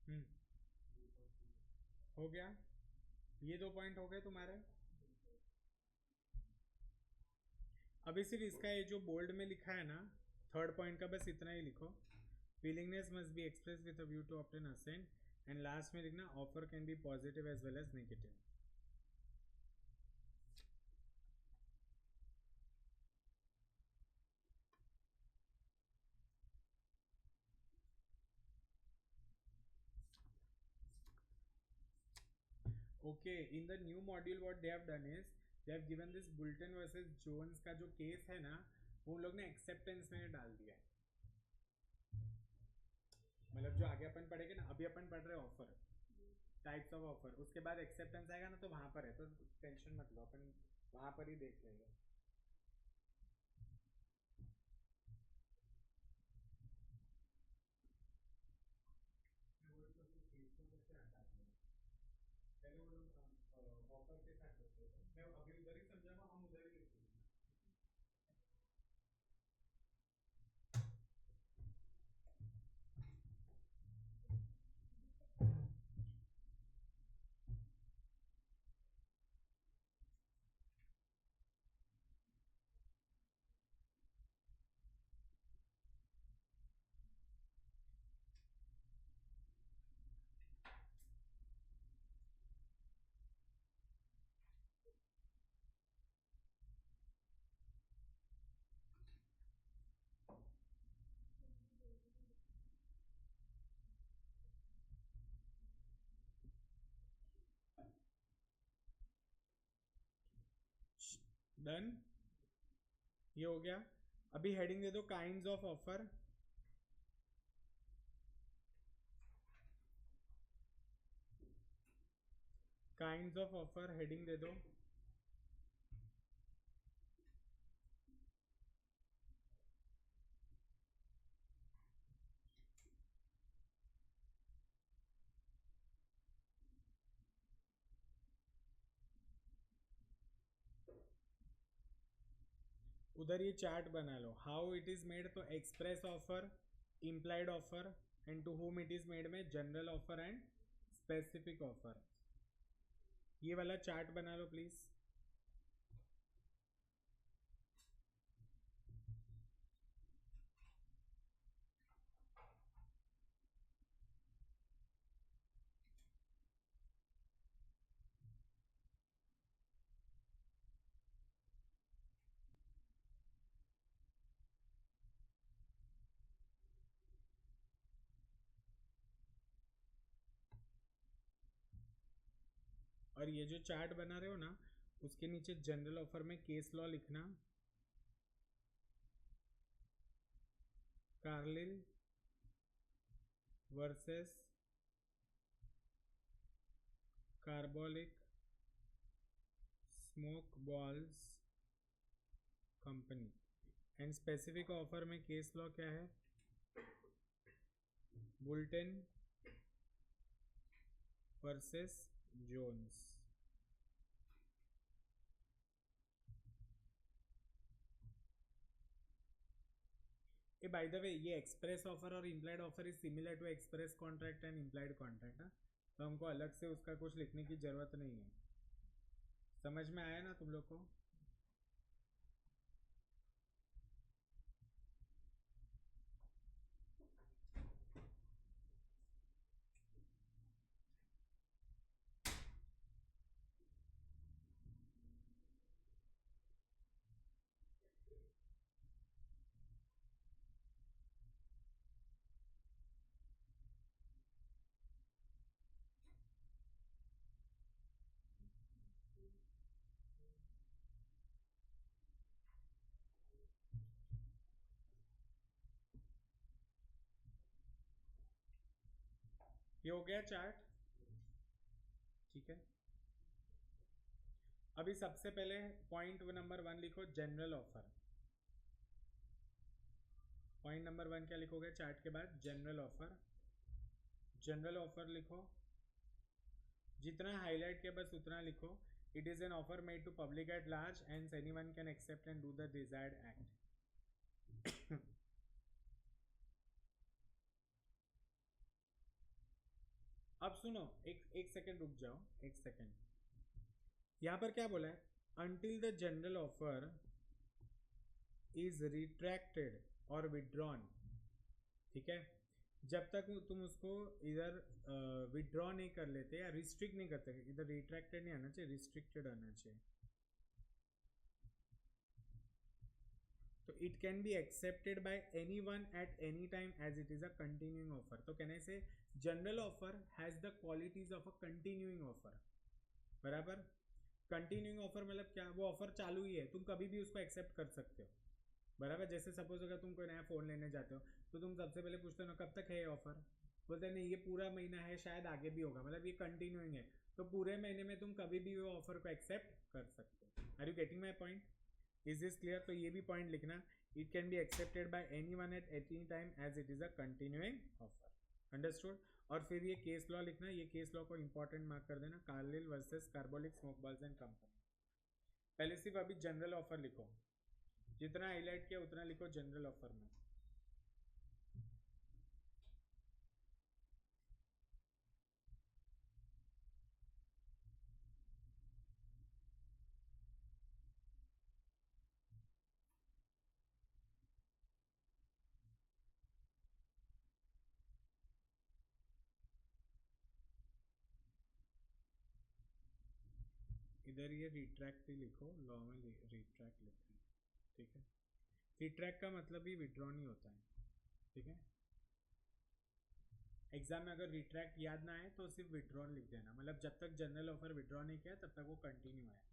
हम्म, हो गया। ये 2 पॉइंट हो गए तुम्हारे। अभी सिर्फ इसका ये जो बोल्ड में लिखा है ना, थर्ड पॉइंट का बस इतना ही लिखो। Willingness must be express with a view to obtain assent, and last में लिखना offer can be positive as well as negative. Okay, in the new module what they have done is they have given this Boulton versus Jones का जो case है ना, वो लोग ने acceptance में डाल दिया है। मतलब जो आगे अपन पढ़ेंगे ना, अभी अपन पढ़ रहे हैं ऑफर, टाइप्स ऑफ ऑफर, उसके बाद एक्सेप्टेंस आएगा ना तो वहां पर है, तो टेंशन मत लो, अपन वहां पर ही देख लेंगे। पहले वो लोग ऑफर के साथ करते थे, मैं अभी उधर ही समझाऊंगा, हम उधर ही लिख लेंगे। डन, ये हो गया। अभी हेडिंग दे दो kinds of offer. Kinds of offer heading दे दो। उधर ये चार्ट बना लो, हाउ इट इज मेड, तो express offer, implied offer, and to whom it is made में general offer and specific offer. ये वाला चार्ट बना लो प्लीज। और ये जो चार्ट बना रहे हो ना, उसके नीचे जनरल ऑफर में केस लॉ लिखना, Carlill versus Carbolic smoke Balls company, and specific offer में केस लॉ क्या है, Boulton versus Jones. A by the way, ये एक्सप्रेस ऑफर और implied offer is similar to express contract and implied contract. तो हमको अलग से उसका कुछ लिखने की जरूरत नहीं है। समझ में आया ना तुम लोग को? ये हो गया चार्ट, ठीक है। अभी सबसे पहले पॉइंट नंबर 1 लिखो, जनरल ऑफर। पॉइंट नंबर 1 क्या लिखोगे चार्ट के बाद? General offer. जनरल ऑफर लिखो, जितना हाईलाइट किया बस उतना लिखो। It is an offer made to public at large and anyone can accept and do the desired act. अब सुनो, एक सेकंड रुक जाओ, एक सेकंड। यहां पर क्या बोला है? Until the general offer is retracted और विड्रॉन, ठीक है। जब तक तुम उसको इधर विड्रॉ नहीं कर लेते या रिस्ट्रिक्ट नहीं करते, इधर रिट्रैक्टेड नहीं आना चाहिए, रिस्ट्रिक्टेड आना चाहिए। तो it can be accepted by anyone at any time as it is a continuing offer. तो कहने से general offer has the qualities of a continuing offer, बराबर। कंटिन्यूइंग ऑफर मतलब क्या? वो ऑफर चालू ही है, तुम कभी भी उसको एक्सेप्ट कर सकते हो, बराबर। जैसे सपोज अगर तुम कोई नया फ़ोन लेने जाते हो तो तुम सबसे पहले पूछते हो ना कब तक है ये ऑफर, बोलते नहीं ये पूरा महीना है, शायद आगे भी होगा, मतलब ये कंटिन्यूइंग है। तो पूरे महीने में तुम कभी भी वो ऑफर को एक्सेप्ट कर सकते हो। Are you getting my point? Is this clear? तो ये भी पॉइंट लिखना, it can be accepted by any one at any time as it is a continuing offer. Understood? और फिर ये केस लॉ लिखना, ये केस लॉ को इंपॉर्टेंट मार्क कर देना, Carlill versus Carbolic smoke balls and Company. पहले सिर्फ अभी जनरल ऑफर लिखो, जितना हाईलाइट किया उतना लिखो जनरल ऑफर में। इधर ये रिट्रैक्ट ही लिखो, लॉ में रिट्रैक्ट लिखते हैं, ठीक है। रिट्रैक्ट का मतलब ही विड्रॉ नहीं होता है, ठीक है। एग्जाम में अगर रिट्रैक्ट याद ना आए तो सिर्फ विड्रॉन लिख देना, मतलब जब तक जनरल ऑफर विड्रॉ नहीं किया तब तक वो कंटिन्यू है।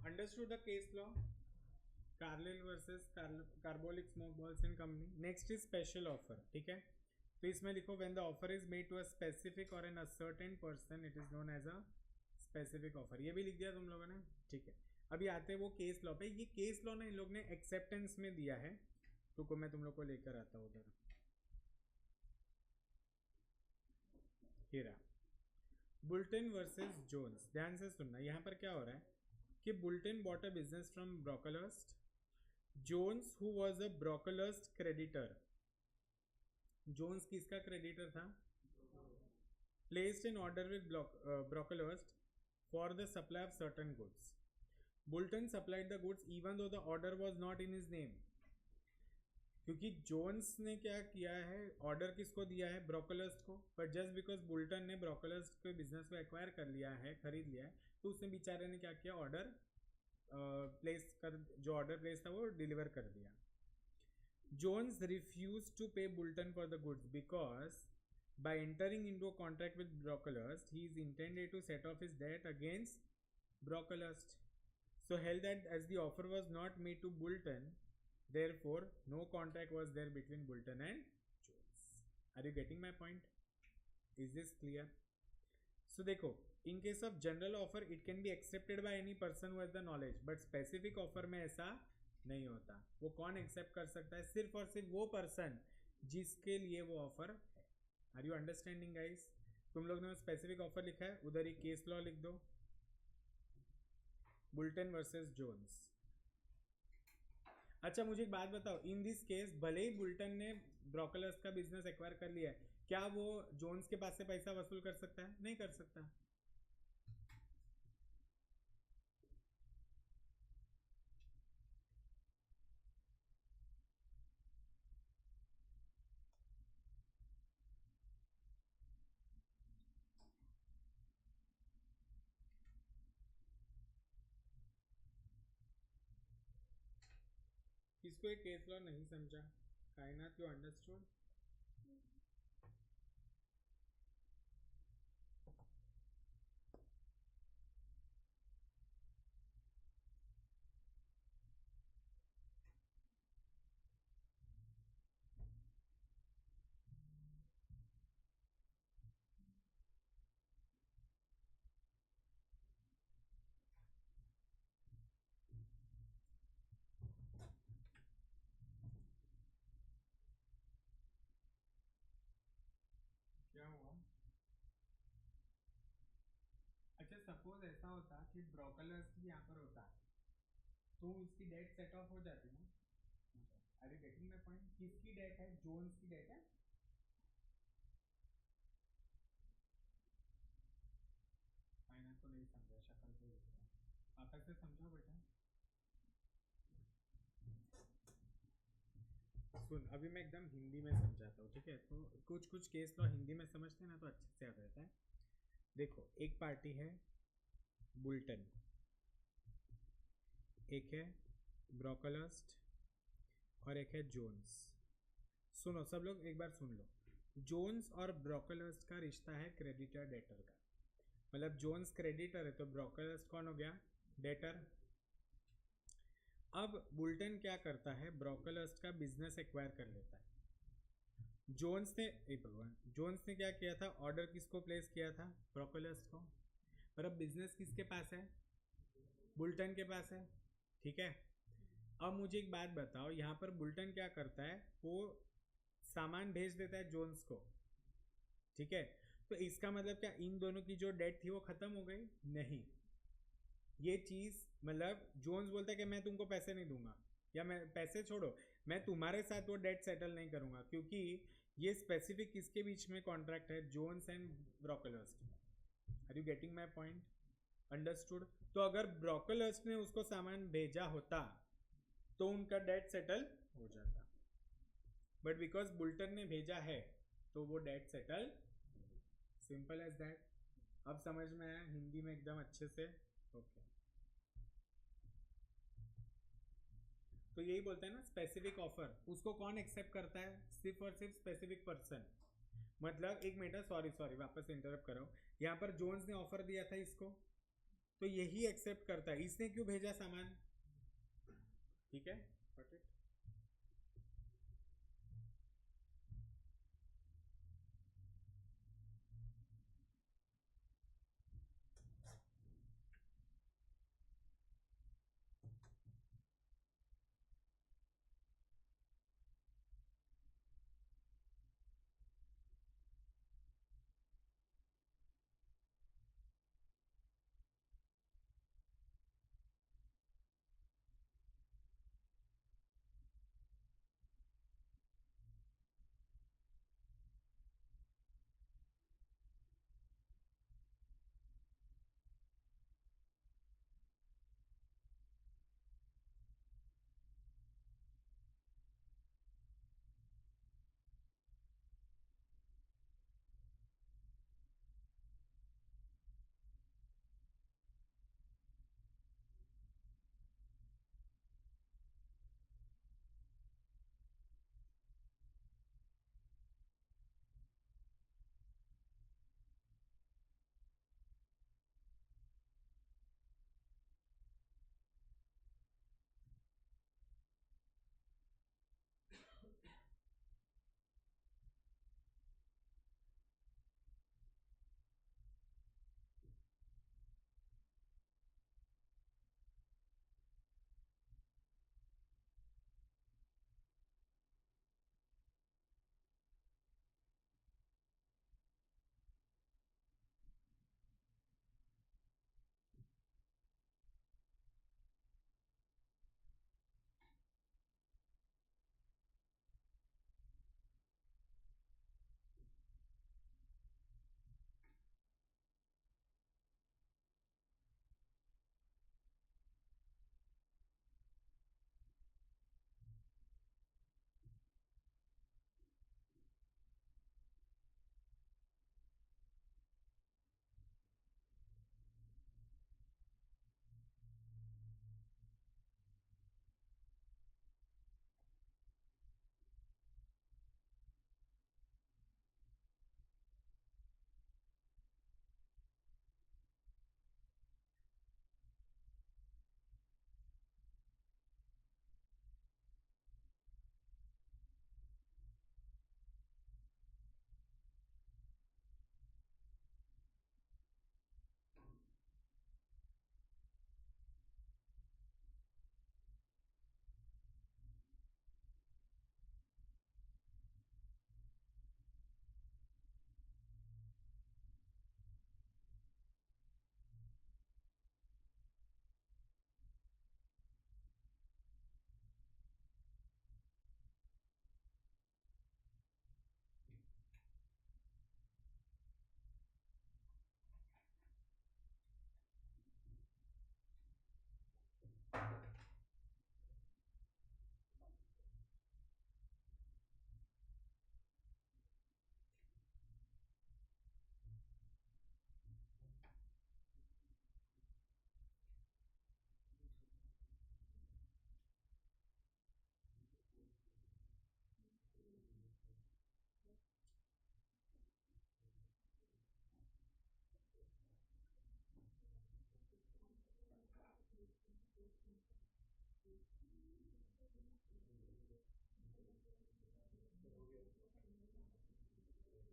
Understood the case law, Carlill versus Carbolic smoke balls and company. Next is special offer. ठीक है, तो इसमें लिखो when the offer is made to a specific और an ascertain person it is known as a specific offer. ये भी लिख दिया तुम लोगों ने. ठीक है, अभी आते हैं वो केस लॉ पे. ये केस लॉ ना इन लोग ने एक्सेप्टेंस में दिया है, तो मैं तुम लोग को लेकर आता हूँ उधर. हीरा बुल्टन वर्सेस जोन्स. ध्यान से सुनना, यहाँ पर क्या हो रहा है कि Boulton bought a business from Brocklehurst. Jones who was a Brocklehurst creditor. Jones किसका क्रेडिटर था? Placed in order with Brocklehurst for the supply of certain goods. Boulton supplied the goods even though the order was not in his name. क्योंकि Jones ने क्या किया है, order किसको दिया है? ब्रोकलर्स्ट को. पर जस्ट बिकॉज बुल्टन ने ब्रोकलर्स्ट के बिजनेस को एक्वायर कर लिया है, खरीद लिया है, तो उसने बेचारे ने क्या किया, ऑर्डर प्लेस कर, जो ऑर्डर प्लेस था वो डिलीवर कर दिया. Jones refuse to pay Boulton for the goods because by entering into a contract with Brocklehurst, he is intended to set off his debt against Brocklehurst. So held that as the offer was not made to Bulton, therefore no contract was there between Bulton and Jones. Are you getting my point? Is this clear? So देखो, in case of general offer it can be accepted by any person who has the knowledge, but specific offer में ऐसा नहीं होता. वो कौन accept कर सकता है? सिर्फ और सिर्फ वो पर्सन जिसके लिए वो offer. Are you understanding guys? तुम लोग ने स्पेसिफिक ऑफर लिखा है, उधर ही केस लॉ लिख दो, बुल्टन वर्सेस जोन्स. अच्छा मुझे एक बात बताओ, इन दिस केस भले ही बुल्टन ने ब्रोकलर्स का बिजनेस एक्वायर कर लिया है, क्या वो जोन्स के पास से पैसा वसूल कर सकता है? नहीं कर सकता. किसको एक केस लॉ नहीं समझा? कायनात, यू अंडरस्टूड? क्या हुआ? अच्छा सपोज ऐसा होता कि ब्रोकलर्स भी यहाँ पर होता, तो उसकी डेट सेट ऑफ हो जाती ना. अरे गेटिंग माय पॉइंट? किसकी डेट है? जोन्स की डेट है. फाइनेंस को नहीं समझा, शक्ल से दिख रहा है. वापस से समझो बेटा. सुन, अभी मैं एकदम हिंदी में समझाता हूँ. ठीक है, तो कुछ कुछ केस लॉ हिंदी में समझते हैं ना तो अच्छे से याद रहता है. देखो, एक पार्टी है बुल्टन, एक है ब्रोकलर्स्ट और एक है जोन्स. सुनो सब लोग, एक बार सुन लो. जोन्स और ब्रोकलर्स्ट का रिश्ता है क्रेडिटर डेटर का. मतलब जोन्स क्रेडिटर है तो ब्रोकलर्स्ट कौन हो गया? डेटर. अब बुल्टन क्या करता है? ब्रोकलर्स्ट का बिजनेस एक्वायर कर लेता है. जोन्स ने जोन्स ने क्या किया था? ऑर्डर किसको प्लेस किया था? ब्रोकलर्स्ट को. पर अब बिजनेस किसके पास है? बुल्टन के पास है. ठीक है, अब मुझे एक बात बताओ, यहाँ पर बुल्टन क्या करता है? वो सामान भेज देता है जोन्स को. ठीक है, तो इसका मतलब क्या इन दोनों की जो डेट थी वो खत्म हो गई? नहीं. ये चीज मतलब जोन्स बोलता है कि मैं तुमको पैसे नहीं दूंगा, या मैं पैसे छोड़ो, मैं तुम्हारे साथ वो डेट सेटल नहीं करूंगा, क्योंकि ये स्पेसिफिक किसके बीच में कॉन्ट्रैक्ट है? Jones and Brocklehurst. Are you getting my point? Understood? तो अगर ब्रोकलर्स्ट ने उसको सामान भेजा होता तो उनका डेट सेटल हो जाता, बट बिकॉज बुल्टन ने भेजा है तो वो date settle. Simple as that. अब समझ में आया हिंदी में एकदम अच्छे से? ओके. तो यही बोलते हैं ना स्पेसिफिक ऑफर, उसको कौन एक्सेप्ट करता है? सिर्फ और सिर्फ स्पेसिफिक पर्सन. मतलब एक मिनट, सॉरी वापस इंटरप्ट करो. यहाँ पर जोन्स ने ऑफर दिया था इसको, तो यही एक्सेप्ट करता है। इसने क्यों भेजा सामान? ठीक है, got it?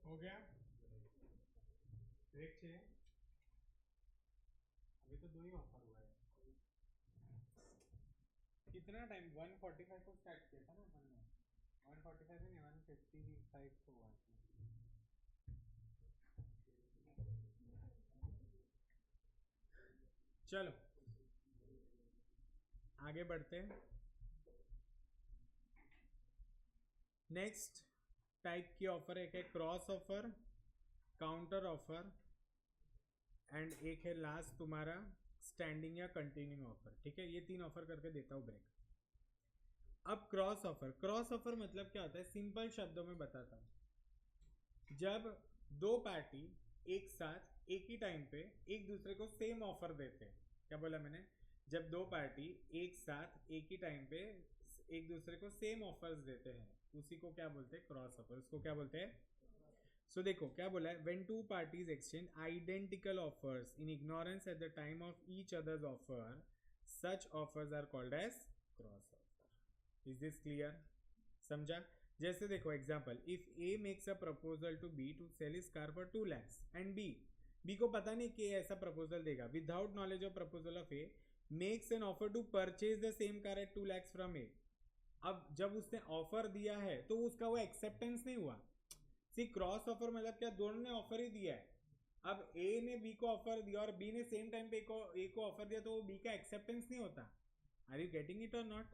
हो गया? ब्रेक चाहिए? अभी तो 2 ही ऑफर हुआ है। कितना टाइम? 1:45 को स्टार्ट किया था ना अपन ने। 1:45 नहीं, 1:55 को हुआ था। चलो आगे बढ़ते हैं। नेक्स्ट टाइप की ऑफर एक है cross offer, counter offer and एक है लास्ट तुम्हारा स्टैंडिंग या कंटिन्यूइंग ऑफर। ठीक है, ये 3 ऑफर करके देता हूँ ब्रेक। अब क्रॉस ऑफर, क्रॉस ऑफर मतलब क्या होता है? सिंपल शब्दों में बताता हूँ। जब 2 पार्टी एक साथ एक ही टाइम पे एक दूसरे को सेम ऑफर देते हैं। क्या बोला मैंने? जब 2 पार्टी एक साथ एक ही टाइम पे एक दूसरे को सेम ऑफर्स देते हैं, उसी को क्या बोलते हैं? Cross offer. उसको क्या बोलते हैं? सो देखो क्या बोला है, when two parties exchange identical offers in ignorance at the time of each others offer, such offers are called as cross offer. Is this clear? समझा? जैसे देखो example, if A makes a proposal to B to sell his car for 2 lakhs and B को पता नहीं कि ऐसा proposal देगा, without knowledge of proposal of A makes an offer to purchase the same car at 2 lakhs from A. अब जब उसने offer दिया है तो उसका वो एक्सेप्टेंस नहीं हुआ. सी क्रॉस ऑफर मतलब क्या, दोनों ने ऑफर ही दिया है. अब ए ने बी को ऑफर दिया और बी ने सेम टाइम पे ए को ऑफर दिया, तो वो बी का एक्सेप्टेंस नहीं होता. आर यू गेटिंग इट और not?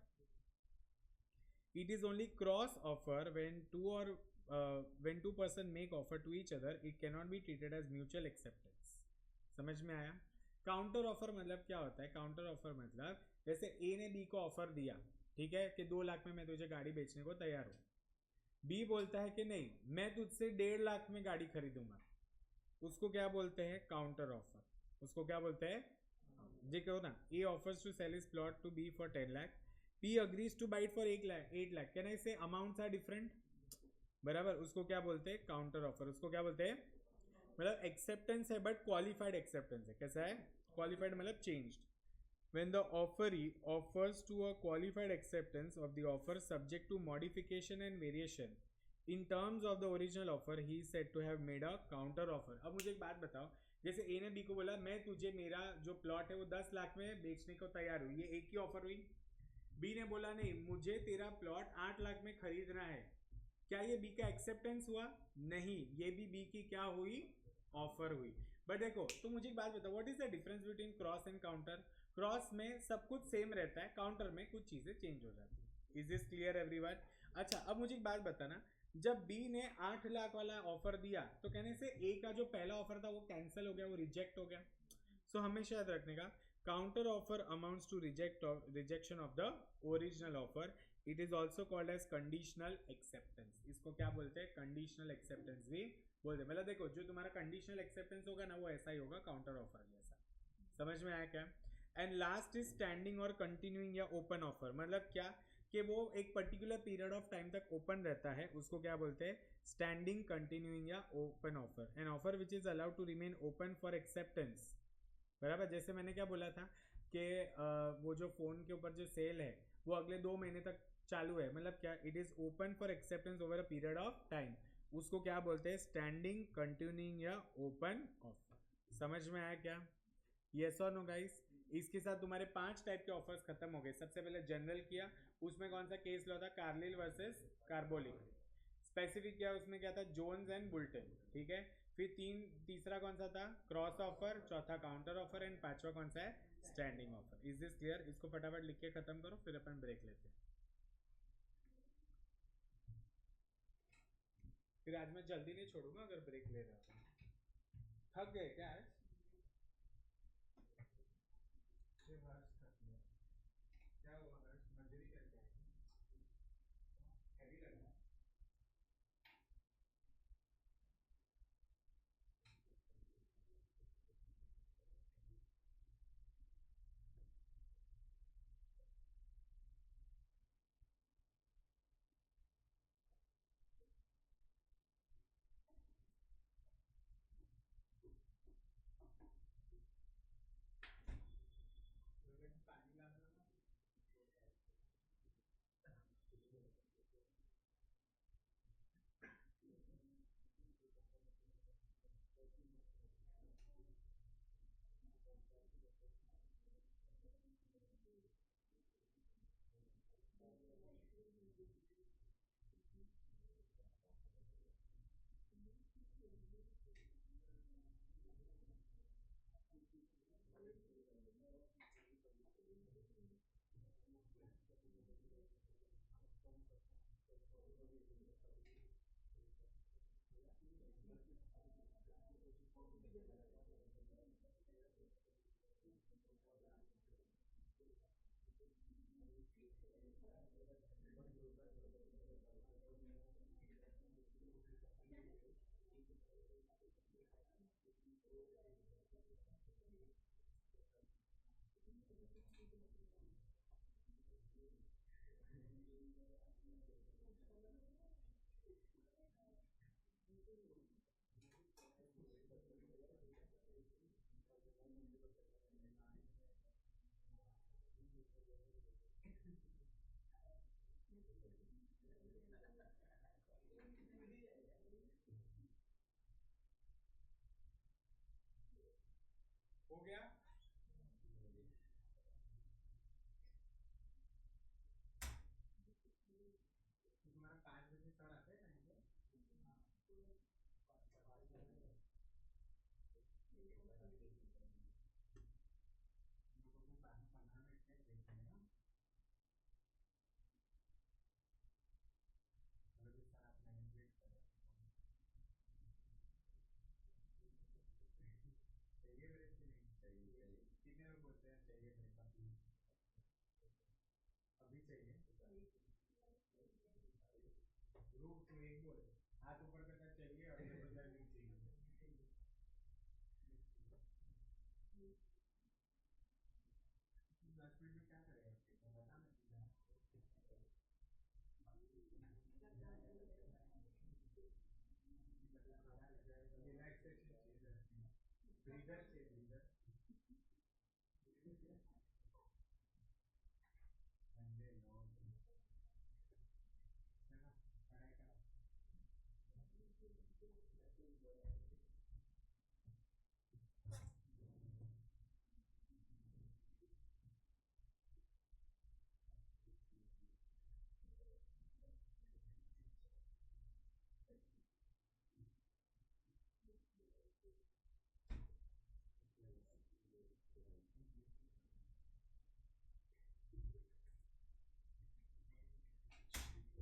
It is only cross offer when two person make offer to each other. It cannot be treated as mutual acceptance. समझ में आया? काउंटर ऑफर मतलब क्या होता है? काउंटर ऑफर मतलब जैसे ए ने बी को ऑफर दिया, ठीक है, कि 2 लाख में मैं तुझे गाड़ी बेचने को तैयार हूँ. बी बोलता है कि नहीं, मैं तुझसे 1.5 लाख में गाड़ी खरीदूंगा. उसको क्या बोलते हैं? Counter offer. उसको क्या बोलते हैं? देखो ना, A offers to sell his plot to be for 10 lakh. P agrees to buy it for 8 lakh. Can I say amounts are different? बराबर. उसको क्या बोलते हैं? Counter offer. उसको क्या बोलते हैं? मतलब एक्सेप्टेंस है बट क्वालिफाइड एक्सेप्टेंस है. कैसा है? क्वालिफाइड मतलब changed. When the offeree offers to a qualified acceptance of the offer subject to modification and variation in terms of the original offer, he is said to have made a counter offer. अब मुझे एक बात बताओ, जैसे ए ने B को बोला मैं तुझे मेरा जो प्लॉट है वो 10 लाख में बेचने को तैयार हूँ, ये एक ही ऑफर हुई. बी ने बोला नहीं, मुझे तेरा प्लॉट 8 लाख में खरीदना है. क्या ये बी का एक्सेप्टेंस हुआ? नहीं, ये भी बी की क्या हुई? ऑफर हुई. बट देखो, तो मुझे एक बात बताओ, what is the difference between cross and counter? Cross में सब कुछ सेम रहता है, काउंटर में कुछ चीजें चेंज हो जाती है. Is this clear everyone? अच्छा, अब मुझे एक बात बताना, जब बी ने 8 लाख वाला ऑफर दिया तो कहने से ए का जो पहला ऑफर था वो कैंसिल हो गया, वो रिजेक्ट हो गया. सो हमेशा याद रखने का, counter offer amounts to rejection of the original offer. It is also called as conditional acceptance. इसको क्या बोलते हैं? conditional acceptance भी बोलते हैं. मतलब देखो, जो तुम्हारा conditional acceptance होगा ना, वो ऐसा ही होगा counter offer जैसा. समझ में आया क्या? एंड लास्ट इज स्टैंडिंग और कंटिन्यूइंग या ओपन ऑफर. मतलब क्या कि वो एक पर्टिकुलर पीरियड ऑफ टाइम तक ओपन रहता है, उसको क्या बोलते हैं? स्टैंडिंग, कंटिन्यूइंग या open offer. An offer which is allowed to remain open for acceptance. बराबर. जैसे मैंने क्या बोला था कि वो जो फ़ोन के ऊपर जो सेल है वो अगले 2 महीने तक चालू है, मतलब क्या, it is open for acceptance over a period of time. उसको क्या बोलते हैं? स्टैंडिंग, कंटिन्यूइंग या ओपन ऑफर. समझ में आया क्या? यस और नो गाइस? इसके साथ तुम्हारे 5 टाइप के ऑफर्स खत्म हो गए. सबसे पहले जनरल किया, उसमें कौन सा केस लॉ था? Carlill versus Carbolic. स्पेसिफिक किया, उसमें क्या था? Jones and Boulton. ठीक है. फिर तीसरा कौन सा था? Cross offer. चौथा काउंटर ऑफर. एंड पांचवा कौन सा है? Standing offer. Is this clear? इसको फटाफट लिख के खत्म करो, फिर अपन ब्रेक लेते हैं. फिर आज मैं जल्दी नहीं छोड़ूंगा अगर ब्रेक ले रहा हूँ. थक गए क्या आज? क्या हुआ हर्ष? मंजरी करके आए? हैवी लगा? रूप तो एक बोल, हाथ ऊपर करना चाहिए और ये बदलनी चाहिए। दस मिनट में क्या करेगा बता मैं सीधा। रिलैक्सेशन चाहिए 10 मिनट, ब्रीदर चाहिए ब्रीदर। अंधे लोग चलो पढ़ाई करो।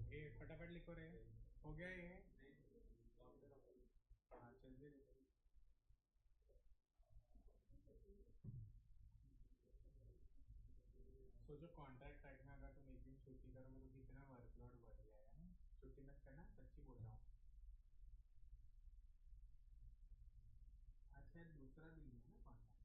ये फटाफट लिखो रे, हो गया ये। हाँ जल्दी लिखो। सोचो कॉन्ट्रैक्ट टाइप में अगर तुम एक दिन छुट्टी करोगे तो कितना वर्कलोड बढ़ जाएगा ना। छुट्टी मत करना, सच्ची बोल रहा हूँ। आज शायद दूसरा दिन है ना कॉन्ट्रैक्ट।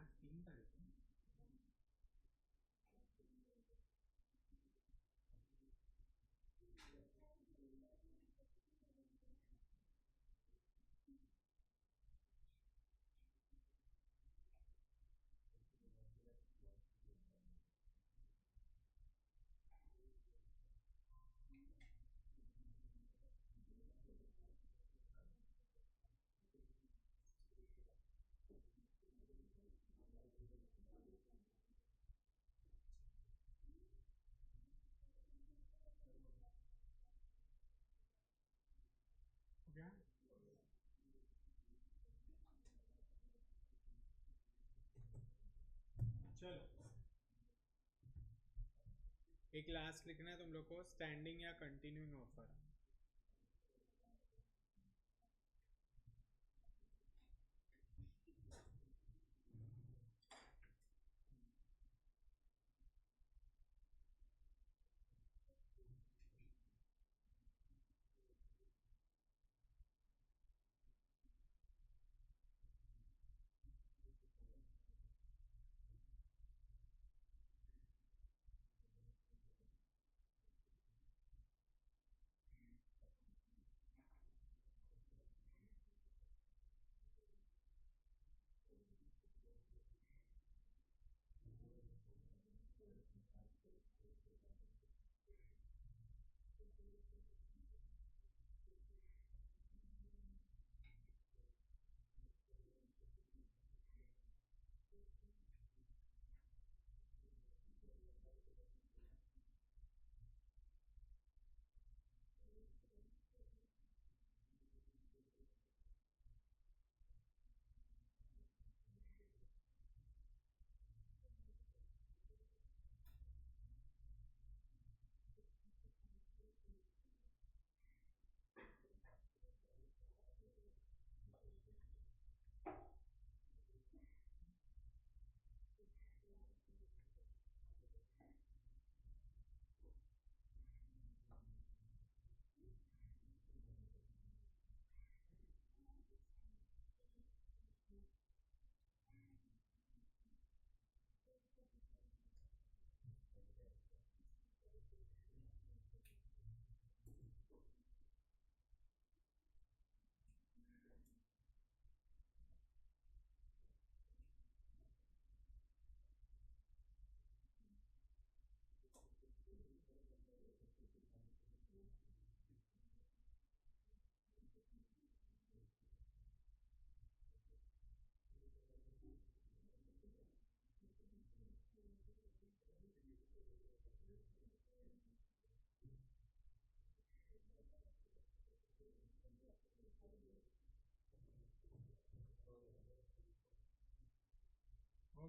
आज 3 तारीख है। हो गया। चलो एक लास्ट लिखना है तुम लोग को, स्टैंडिंग या कंटिन्यूइंग ऑफर।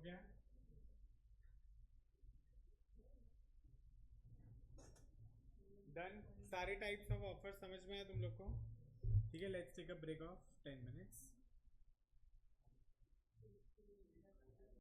गया? डन. सारे टाइप्स ऑफ ऑफर समझ में आया तुम लोग को? ठीक है, let's take a break of 10 minutes.